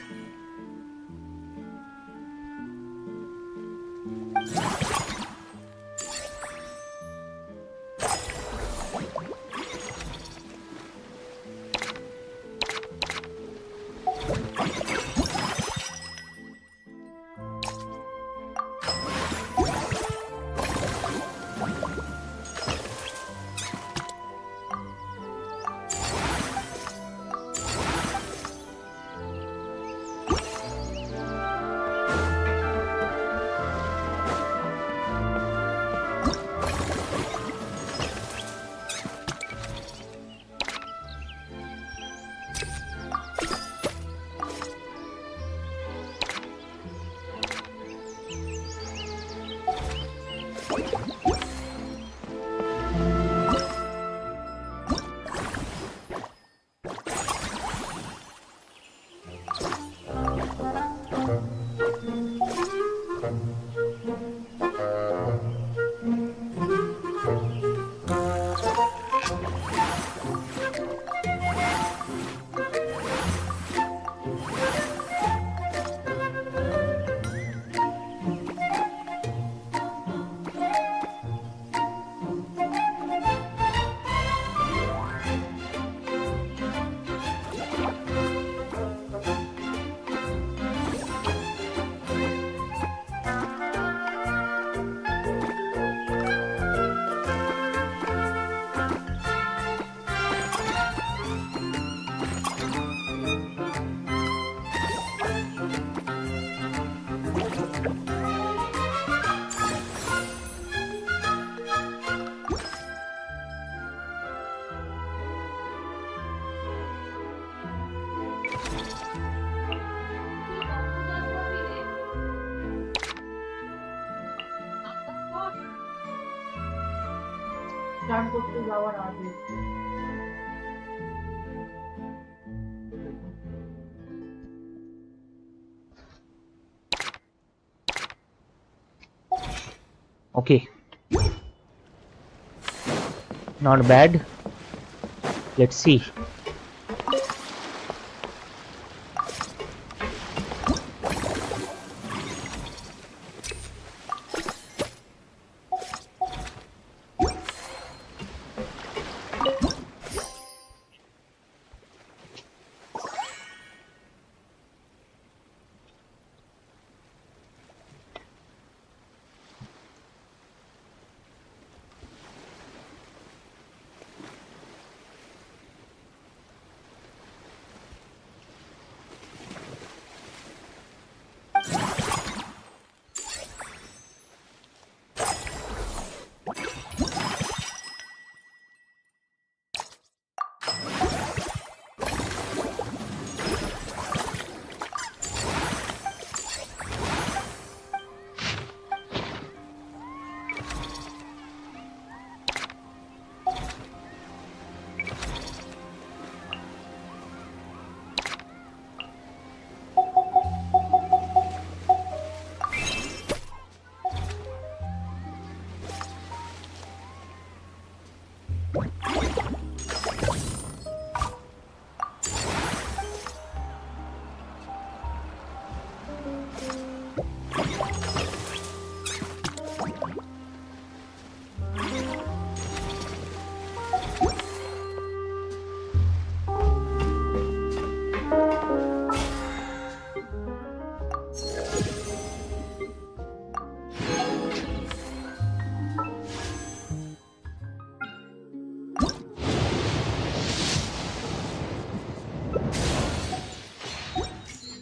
Okay, not bad. Let's see.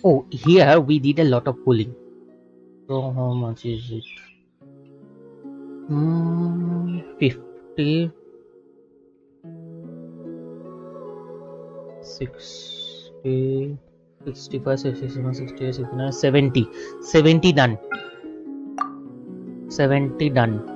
Oh, here we did a lot of pulling. So how much is it? 50, 60, 65, 67, 68, 69, 70. 70 done. 70 done.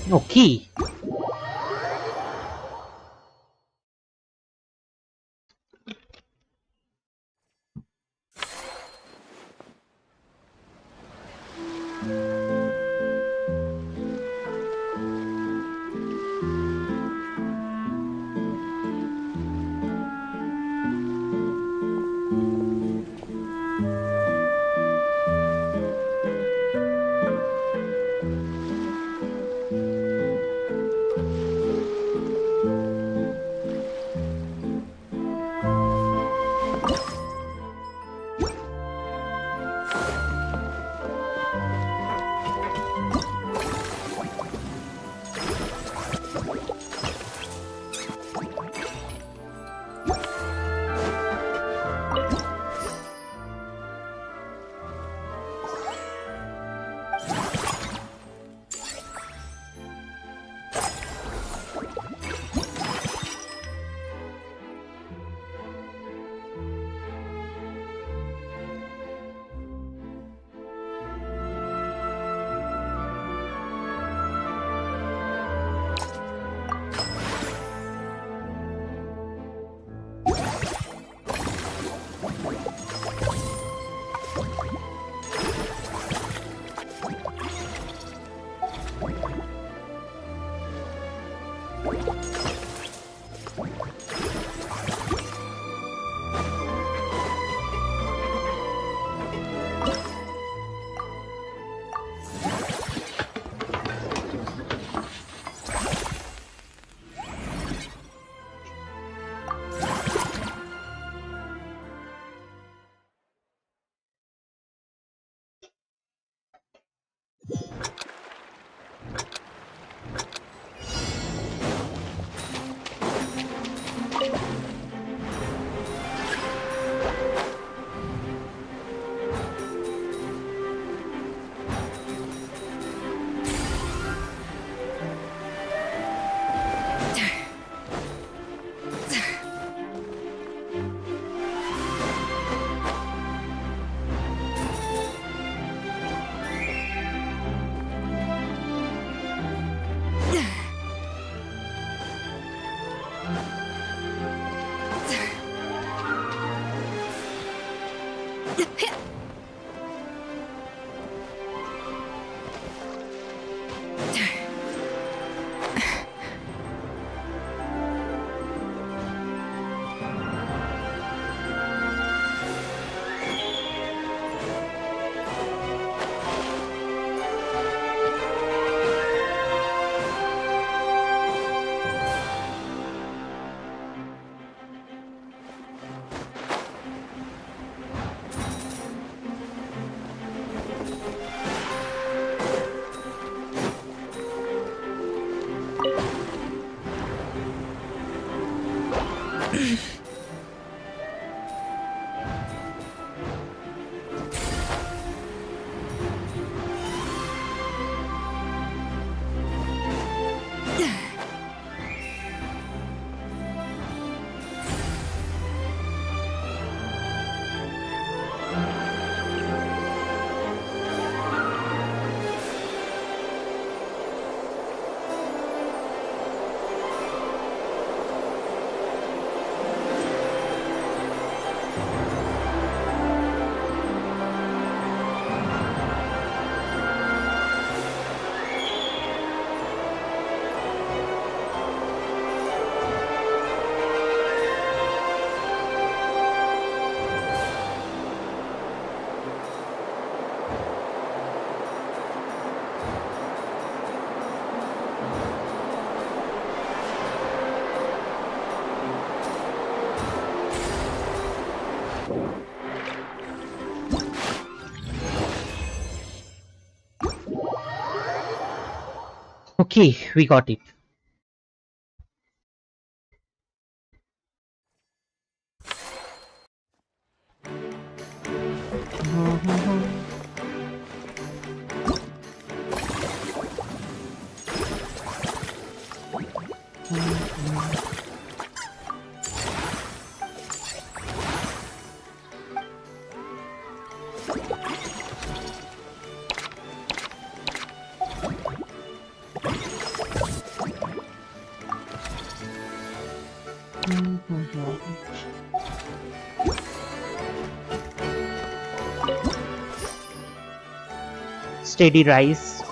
No key. Okay, we got it. Steady rise.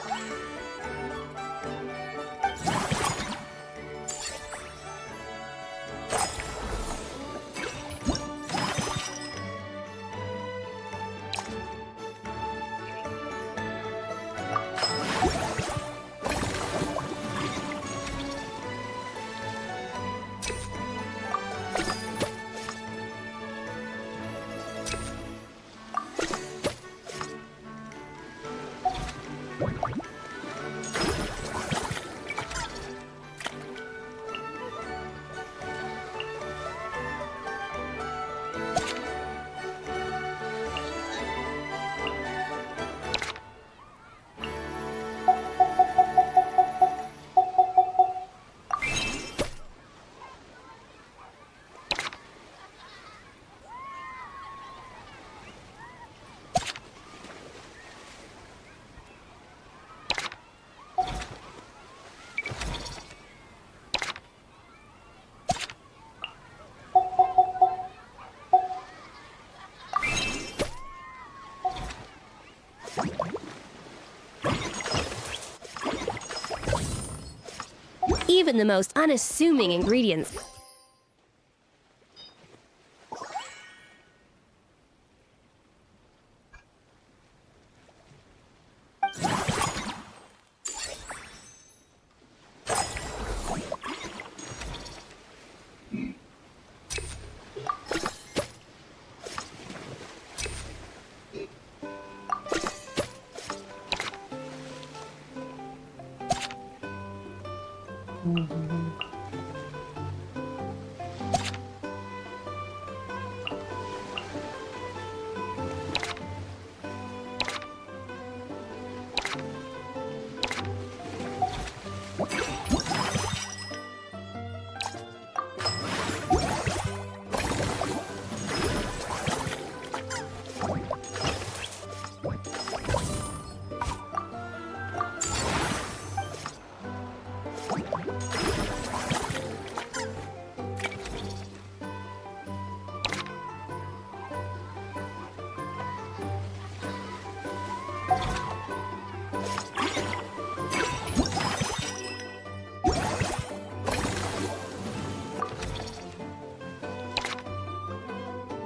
Even the most unassuming ingredients.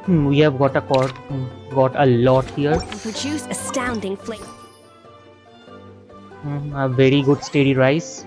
We have got a lot here. Produce astounding flavor. A very good steady rise.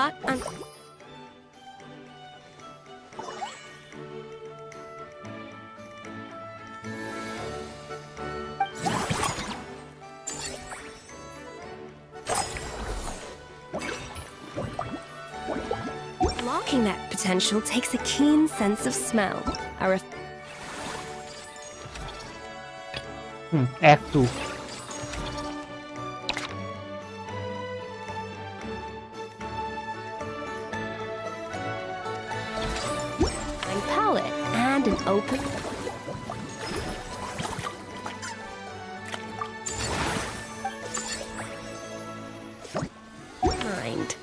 spot on. Blocking that potential takes a keen sense of smell. Act 2. Palette and an open. Mind.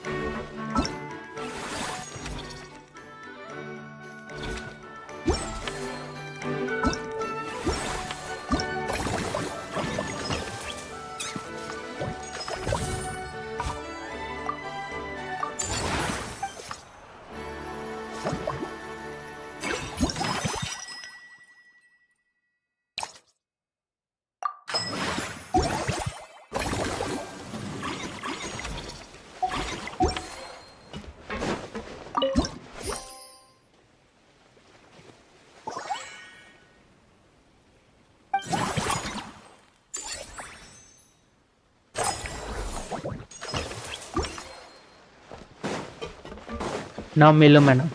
Now Melomana.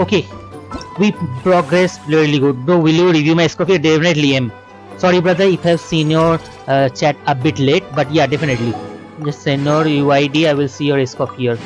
Okay, we progressed really good. Bro, will you review my score? Definitely am. Sorry brother if I've seen your chat a bit late, but yeah, definitely. Just send your UID, I will see your score here.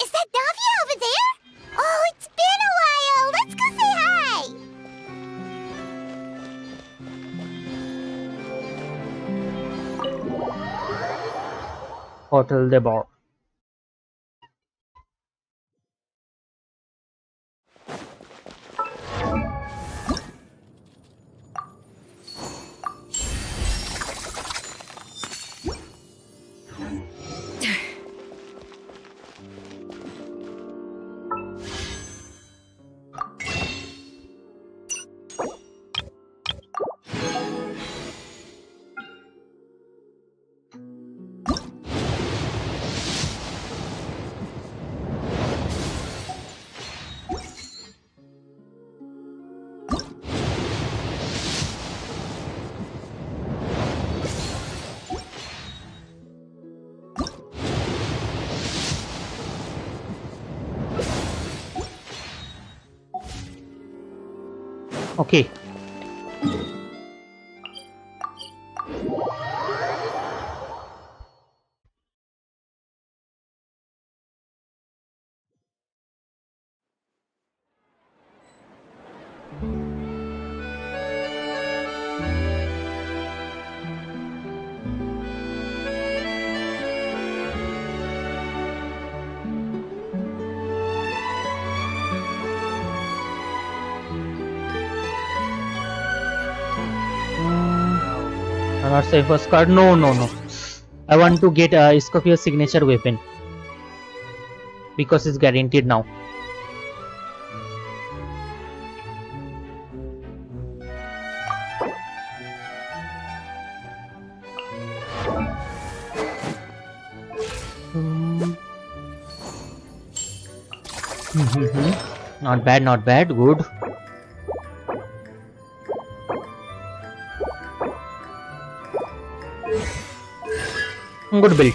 Is that Davia over there? Oh, it's been a while! Let's go say hi! Hotel de Bar. Okay. I'm not safe first card. No. I want to get Scorpio's signature weapon because it's guaranteed now. Not bad, good. Good build.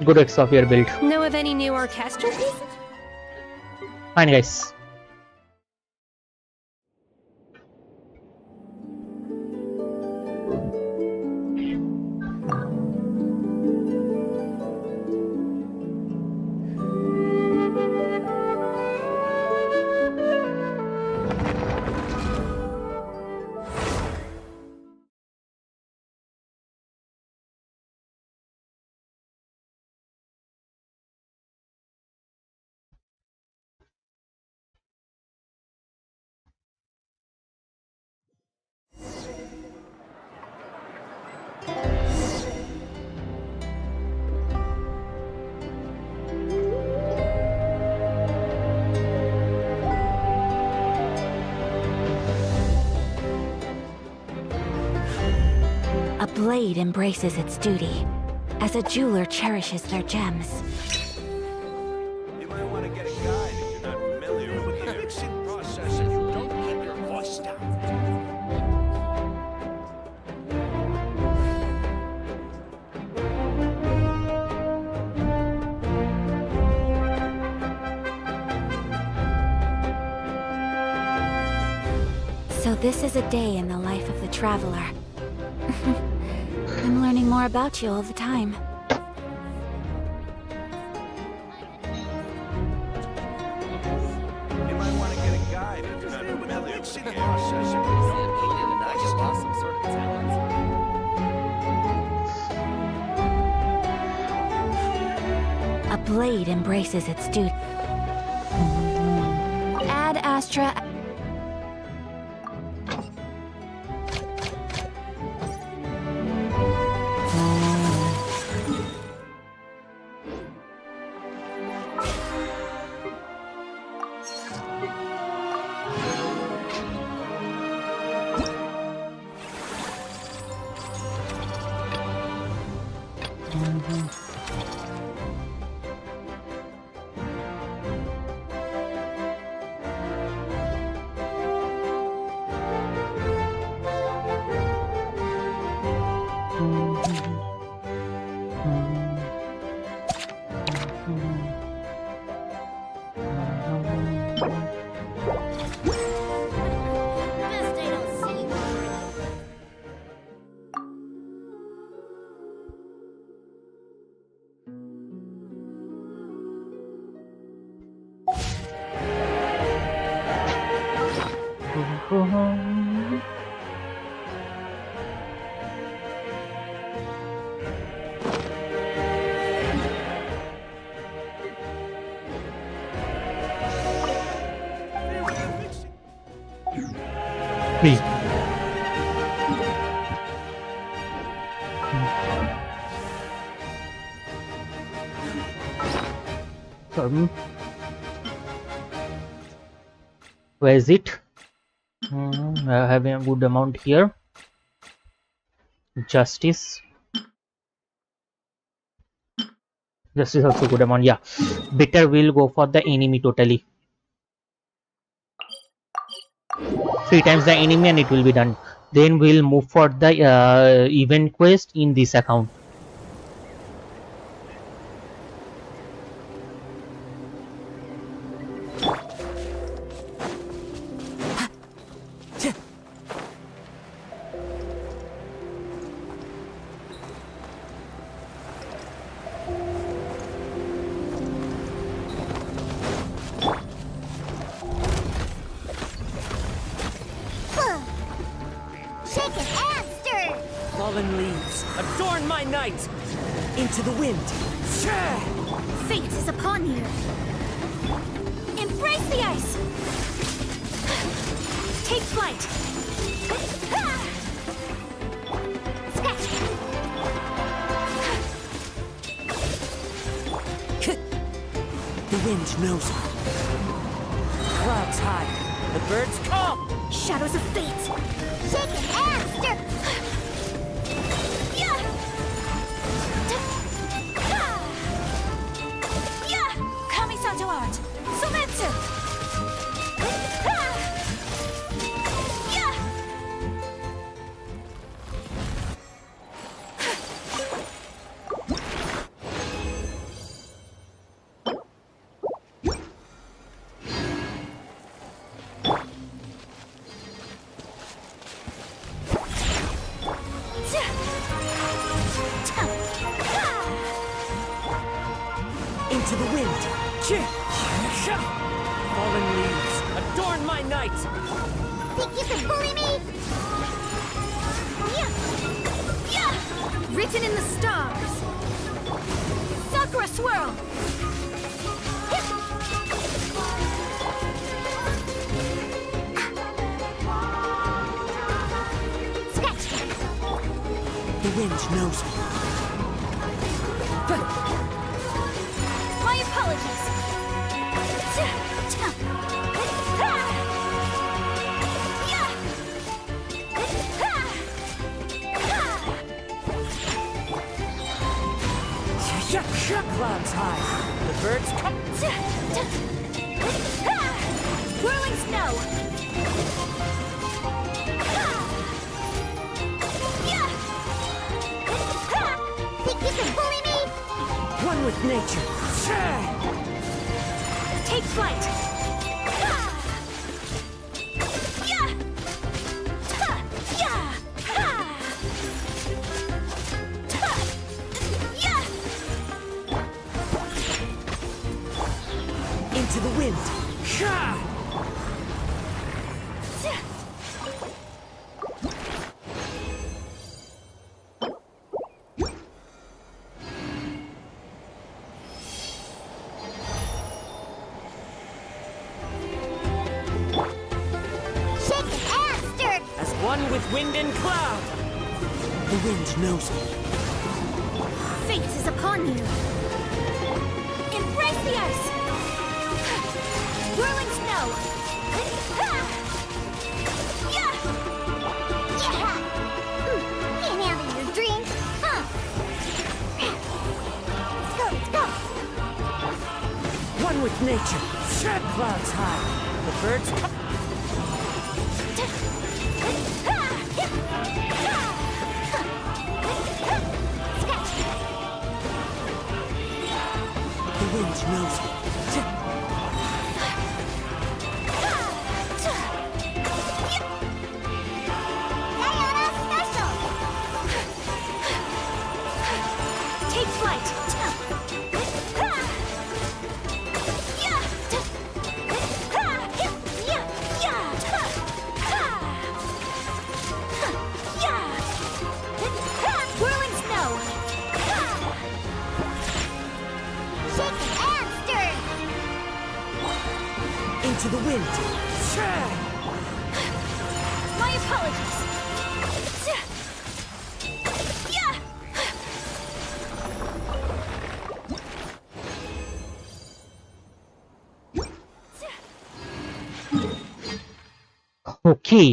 Good Exosphere build. Know of any new orchestral pieces? Fine, guys. A blade embraces its duty, as a jeweler cherishes their gems. You might want to get a guide if you're not familiar with the mixing process and you don't keep your voice down. So this is a day in the life of the traveler. I'm learning more about you all the time. You might want to get a guide if you're not familiar with the process and you don't keep your voice down. Some sort of talent. A blade embraces its duty. Ad Astra. Please. Where is it? I have a good amount here. Justice. Justice also good amount. Yeah. Better will go for the enemy totally. 3 times the enemy and it will be done. Then we'll move for the event quest in this account. Fallen leaves, adorn my night! Into the wind! Fate is upon you! Embrace the ice! Take flight! The wind knows me. Clouds high, the birds come! Shadows of fate! Shake it and stir. Kami-santo art! Sometsu! Into the wind! Fallen leaves, adorn my night! Think you can bully me? Written in the stars! Sakura swirl! The wind knows me. My apologies! Clouds high, the birds come. Whirling snow! Think you can bully me? One with nature. Take flight! Into the wind. Shake it and stir. As one with wind and cloud. The wind knows me. Fate is upon you! Embrace the ice! Whirling snow! Can't handle your drink, huh? Let's go. One with nature. Clouds high, the birds come. The wind knows me. Diana special. Take flight! Whirling snow! Shake it and stir. Into the wind. My apologies! Okay.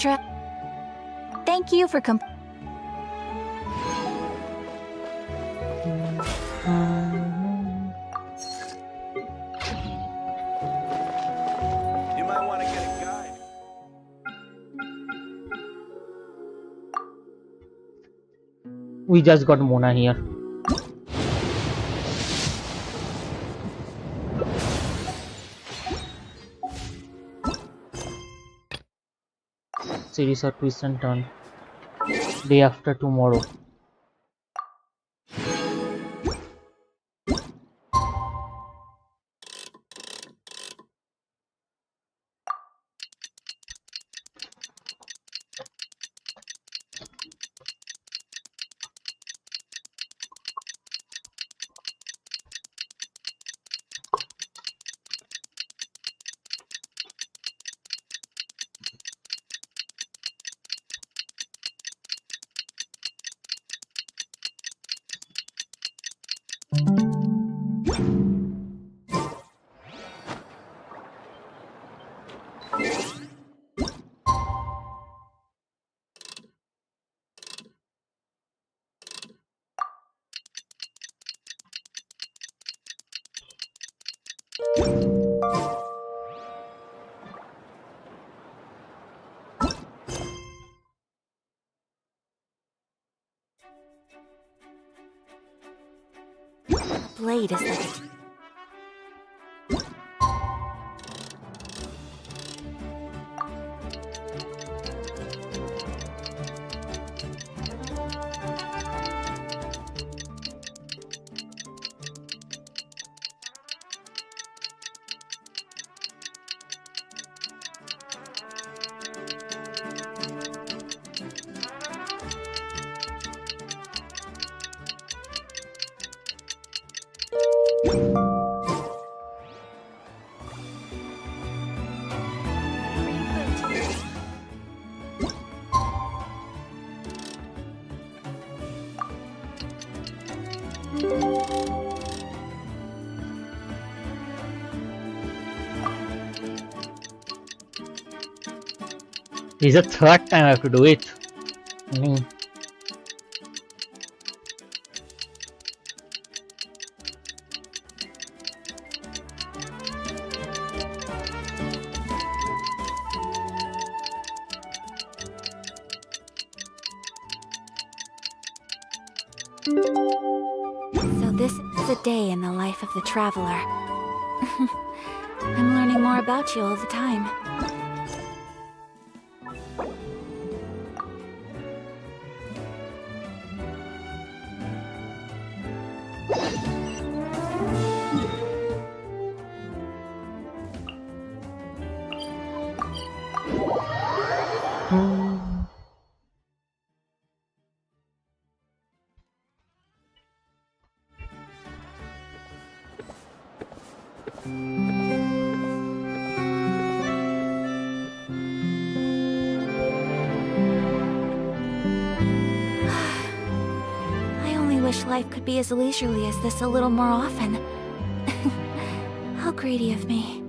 extra. Thank you for You might want to get a guide. We just got Mona here. Series of twist and turn. Day after tomorrow. blade is like This is the third time I have to do it. So this is a day in the life of the traveler. I'm learning more about you all the time. Life could be as leisurely as this a little more often. How greedy of me.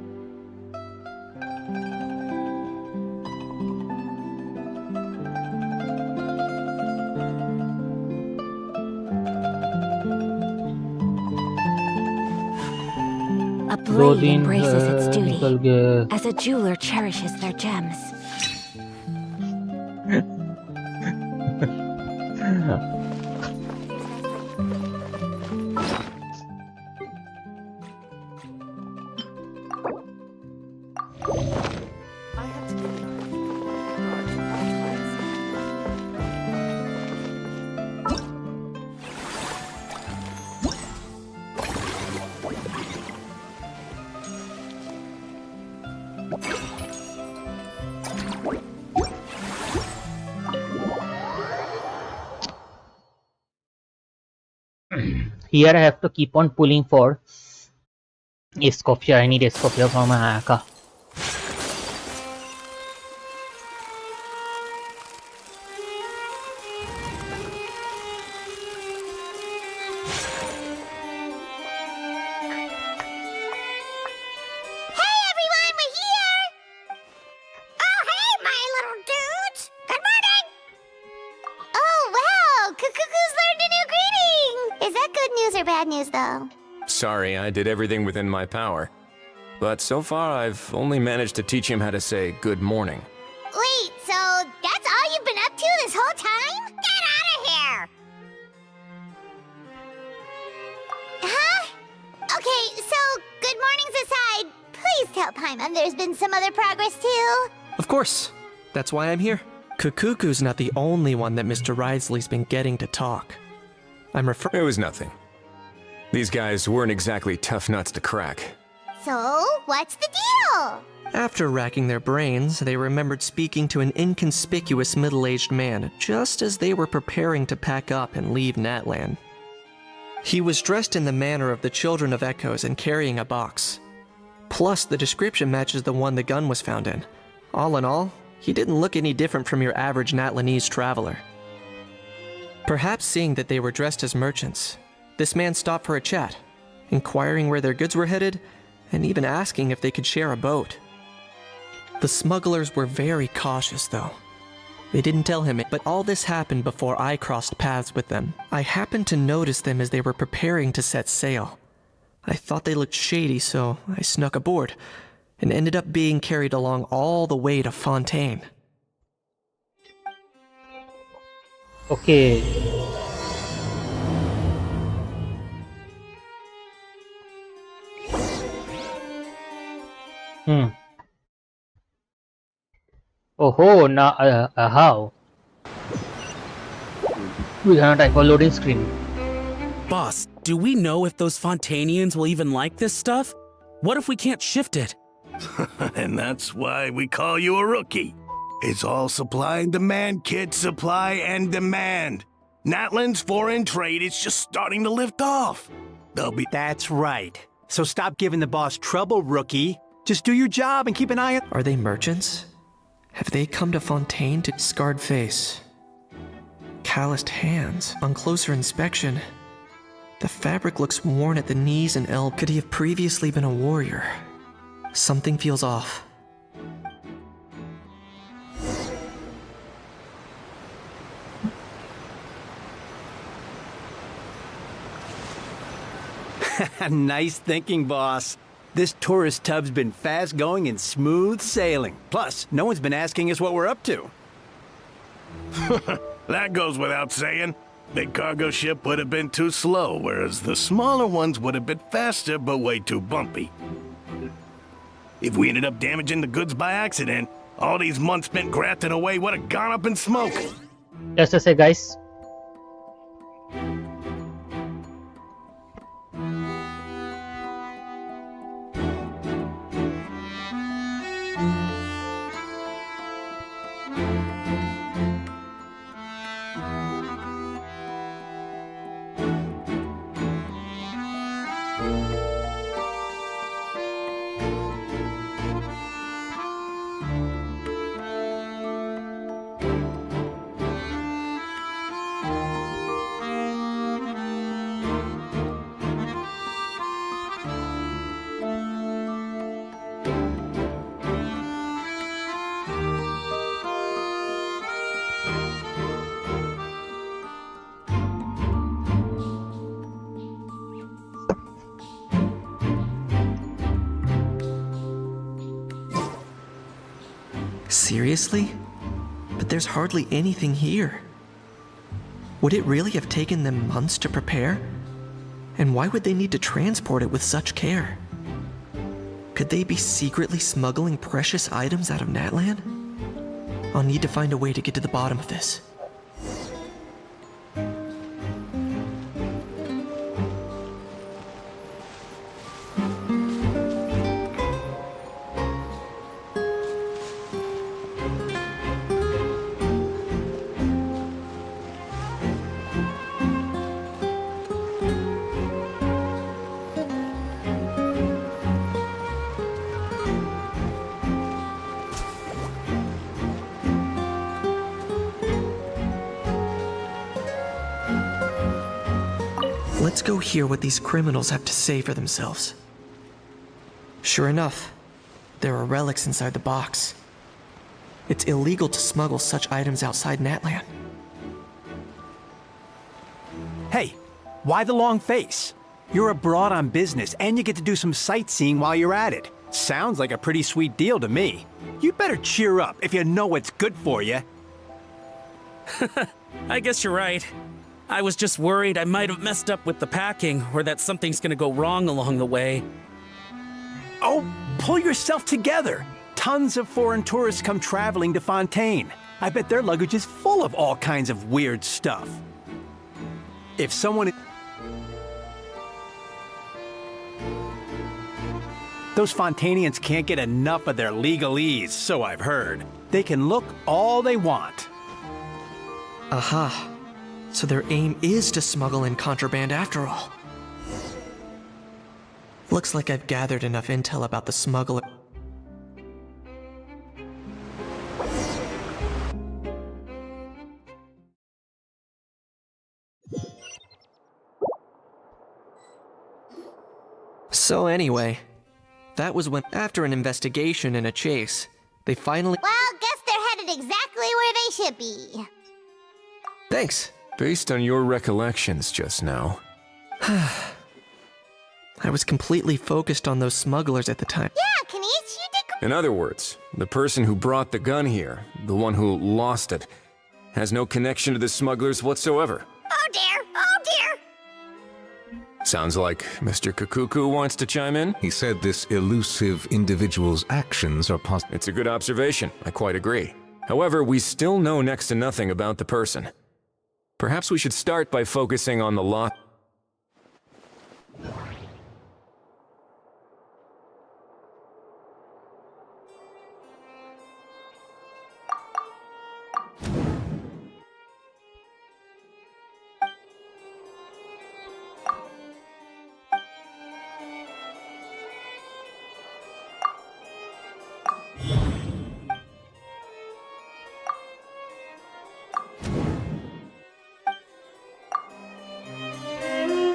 A blade embraces its duty, as a jeweler cherishes their gems. Here I have to keep on pulling for Escopia. I need Escopia for my Aka. Hey everyone, we're here! Oh hey, my little dude! news or bad news, though? Sorry, I did everything within my power. But so far, I've only managed to teach him how to say good morning. Wait, so that's all you've been up to this whole time? Get out of here! Huh? Okay, so good mornings aside, please tell Paimon there's been some other progress too. Of course. That's why I'm here. Kukuku's not the only one that Mr. Wriothesley's been getting to talk. It was nothing. These guys weren't exactly tough nuts to crack. So, what's the deal? After racking their brains, they remembered speaking to an inconspicuous middle-aged man just as they were preparing to pack up and leave Natlan. He was dressed in the manner of the Children of Echoes and carrying a box. Plus, the description matches the one the gun was found in. All in all, he didn't look any different from your average Natlanese traveler. Perhaps seeing that they were dressed as merchants, this man stopped for a chat, inquiring where their goods were headed, and even asking if they could share a boat. The smugglers were very cautious, though. They didn't tell him it, but all this happened before I crossed paths with them. I happened to notice them as they were preparing to set sail. I thought they looked shady, so I snuck aboard, and ended up being carried along all the way to Fontaine. Okay. Oh, now how? We cannot type a loading screen. Boss, do we know if those Fontanians will even like this stuff? What if we can't shift it? And that's why we call you a rookie. It's all supply and demand, kid. Supply and demand. Natlan's foreign trade is just starting to lift off. That's right. So stop giving the boss trouble, rookie. Just do your job and keep an eye on... Are they merchants? Have they come to Fontaine to scarred face? Calloused hands. On closer inspection, the fabric looks worn at the knees and elbows. Could he have previously been a warrior? Something feels off. Nice thinking, boss. This tourist tub's been fast going and smooth sailing. Plus, no one's been asking us what we're up to. That goes without saying. Big cargo ship would have been too slow, whereas the smaller ones would have been faster but way too bumpy. If we ended up damaging the goods by accident, all these months spent grafting away would have gone up in smoke. Just to say, guys. Seriously? But there's hardly anything here. Would it really have taken them months to prepare? And why would they need to transport it with such care? Could they be secretly smuggling precious items out of Natlan? I'll need to find a way to get to the bottom of this. Let's go hear what these criminals have to say for themselves. Sure enough, there are relics inside the box. It's illegal to smuggle such items outside Natlan. Hey, Why the long face? You're abroad on business, and you get to do some sightseeing while you're at it. Sounds like a pretty sweet deal to me. You better cheer up if you know what's good for you. I guess you're right. I was just worried I might have messed up with the packing, or that something's gonna go wrong along the way. Oh, pull yourself together. Tons of foreign tourists come traveling to Fontaine. I bet their luggage is full of all kinds of weird stuff. If someone... Those Fontainians can't get enough of their legalese, so I've heard. They can look all they want. Aha. So their aim is to smuggle in contraband after all. Looks like I've gathered enough intel about the smuggler. So anyway, that was when, after an investigation and a chase, they finally— Well, guess they're headed exactly where they should be. Thanks. Based on your recollections just now. I was completely focused on those smugglers at the time. Yeah, Kenichi, you did. In other words, the person who brought the gun here, the one who lost it, has no connection to the smugglers whatsoever. Oh dear, oh dear. Sounds like Mr. Kakuku wants to chime in. He said this elusive individual's actions are possible. It's a good observation, I quite agree. However, we still know next to nothing about the person. Perhaps we should start by focusing on the lot.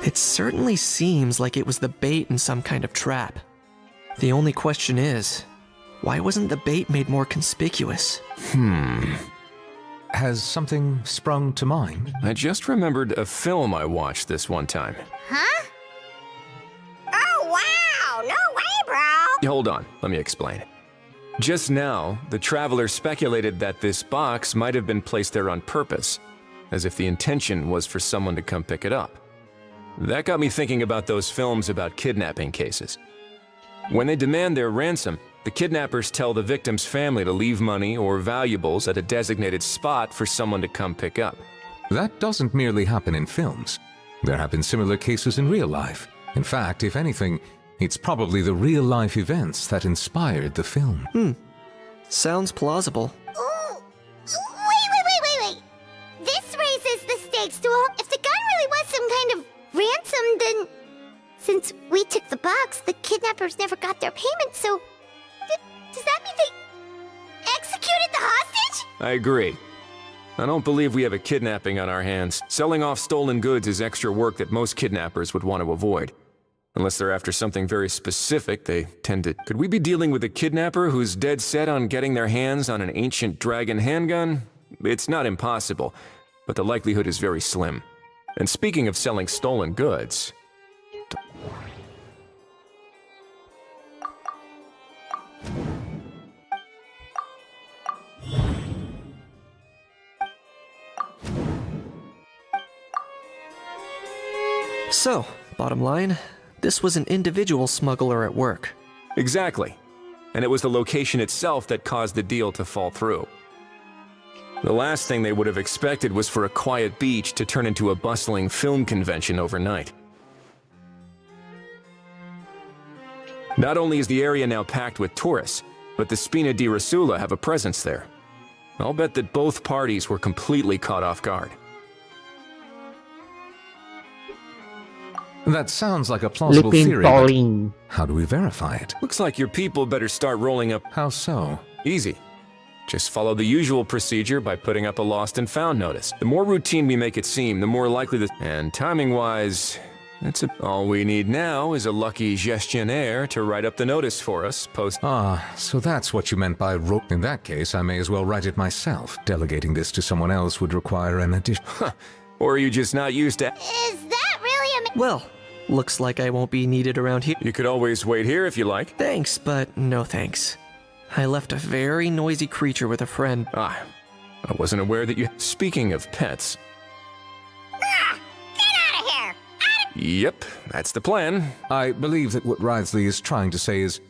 It certainly seems like it was the bait in some kind of trap. The only question is, why wasn't the bait made more conspicuous? Has something sprung to mind? I just remembered a film I watched this one time. Huh? Oh, wow! No way, bro! Hold on, let me explain. Just now, the traveler speculated that this box might have been placed there on purpose, as if the intention was for someone to come pick it up. That got me thinking about those films about kidnapping cases. When they demand their ransom, the kidnappers tell the victim's family to leave money or valuables at a designated spot for someone to come pick up. That doesn't merely happen in films. There have been similar cases in real life. In fact, if anything, it's probably the real-life events that inspired the film. Sounds plausible. Ooh. Wait. This raises the stakes to all. If the gun really was some kind of ransom, then since we took the box, the kidnappers never got their payment, so does that mean they executed the hostage? I agree. I don't believe we have a kidnapping on our hands. Selling off stolen goods is extra work that most kidnappers would want to avoid. Unless they're after something very specific, they tend to— Could we be dealing with a kidnapper who's dead set on getting their hands on an ancient dragon handgun? It's not impossible, but the likelihood is very slim. And speaking of selling stolen goods... So, bottom line, this was an individual smuggler at work. Exactly. And it was the location itself that caused the deal to fall through. The last thing they would have expected was for a quiet beach to turn into a bustling film convention overnight. Not only is the area now packed with tourists, but the Spina di Rosula have a presence there. I'll bet that both parties were completely caught off guard. That sounds like a plausible theory, but how do we verify it? Looks like your people better start rolling up. How so? Easy. Just follow the usual procedure by putting up a lost and found notice. The more routine we make it seem, the more likely this— And timing-wise, all we need now is a lucky gestionnaire to write up the notice for us, Ah, so that's what you meant by rope. In that case, I may as well write it myself. Delegating this to someone else would require an addition. Or are you just not used to— Is that really Well, looks like I won't be needed around here. You could always wait here if you like. Thanks, but no thanks. I left a very noisy creature with a friend. Ah, I wasn't aware that you... Speaking of pets... Get out of here! Yep, that's the plan. I believe that what Wriothesley is trying to say is,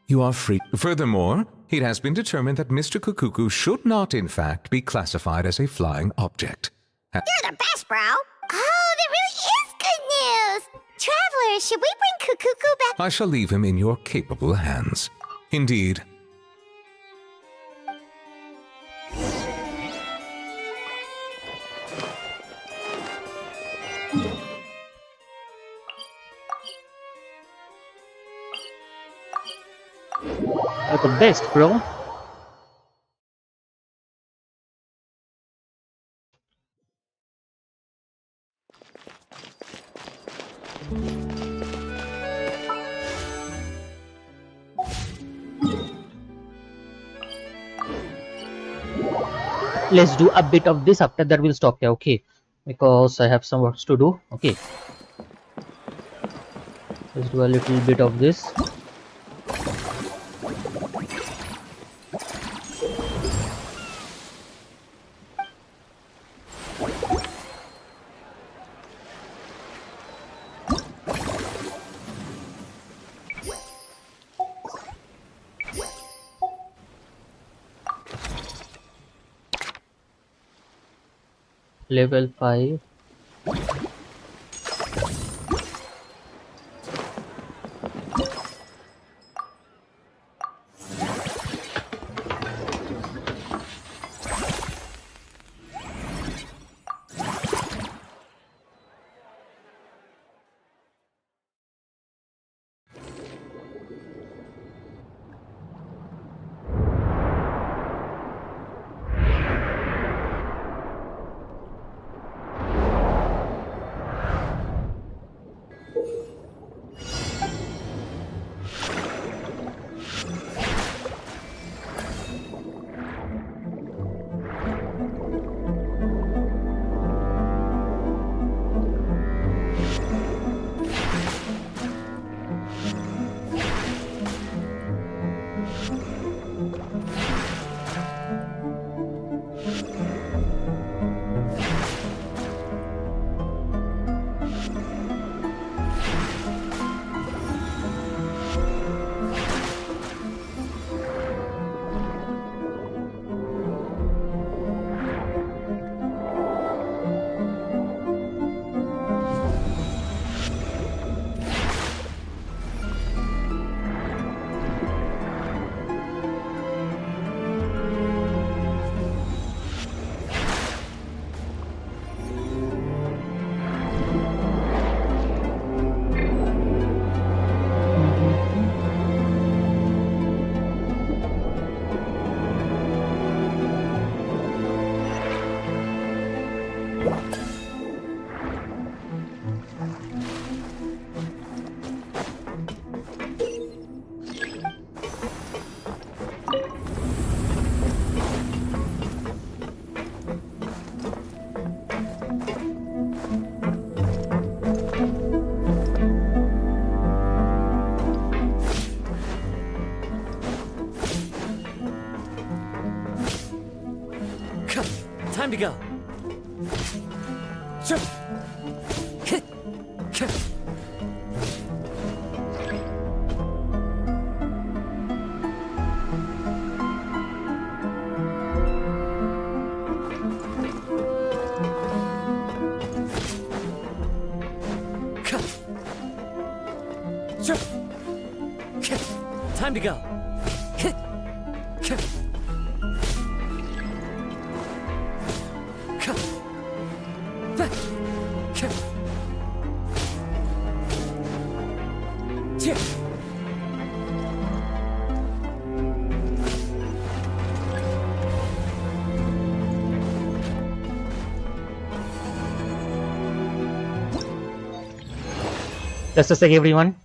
you are free. Furthermore, it has been determined that Mr. Kukuku should not, in fact, be classified as a flying object. You're the best, bro! Oh, that really is good news! Travelers, should we bring Kukuku back? I shall leave him in your capable hands. Indeed. You're the best, bro. Let's do a bit of this. After that we'll stop here, okay? Because I have some works to do. Okay, let's do a little bit of this. Level 5. Time to go. Sure. Time to go. Just a sec, everyone.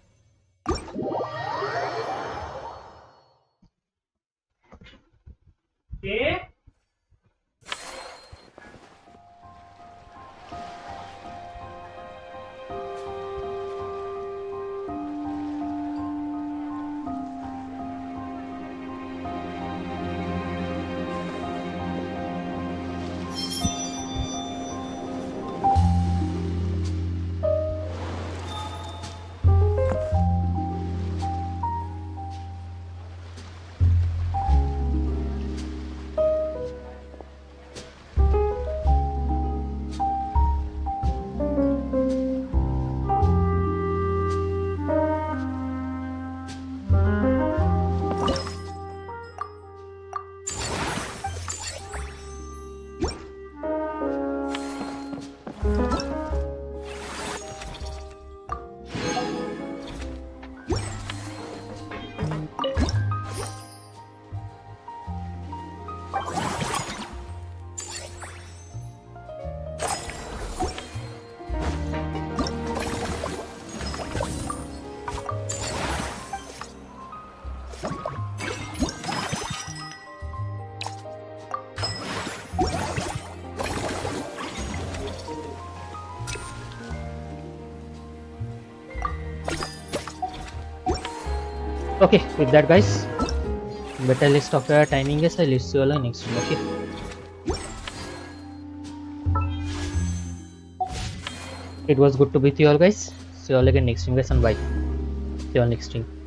Okay. Okay, with that guys, better list of timing is I'll see you all next time. Okay, it was good to be with you all guys. See you all again next time guys, and bye. See you all next time.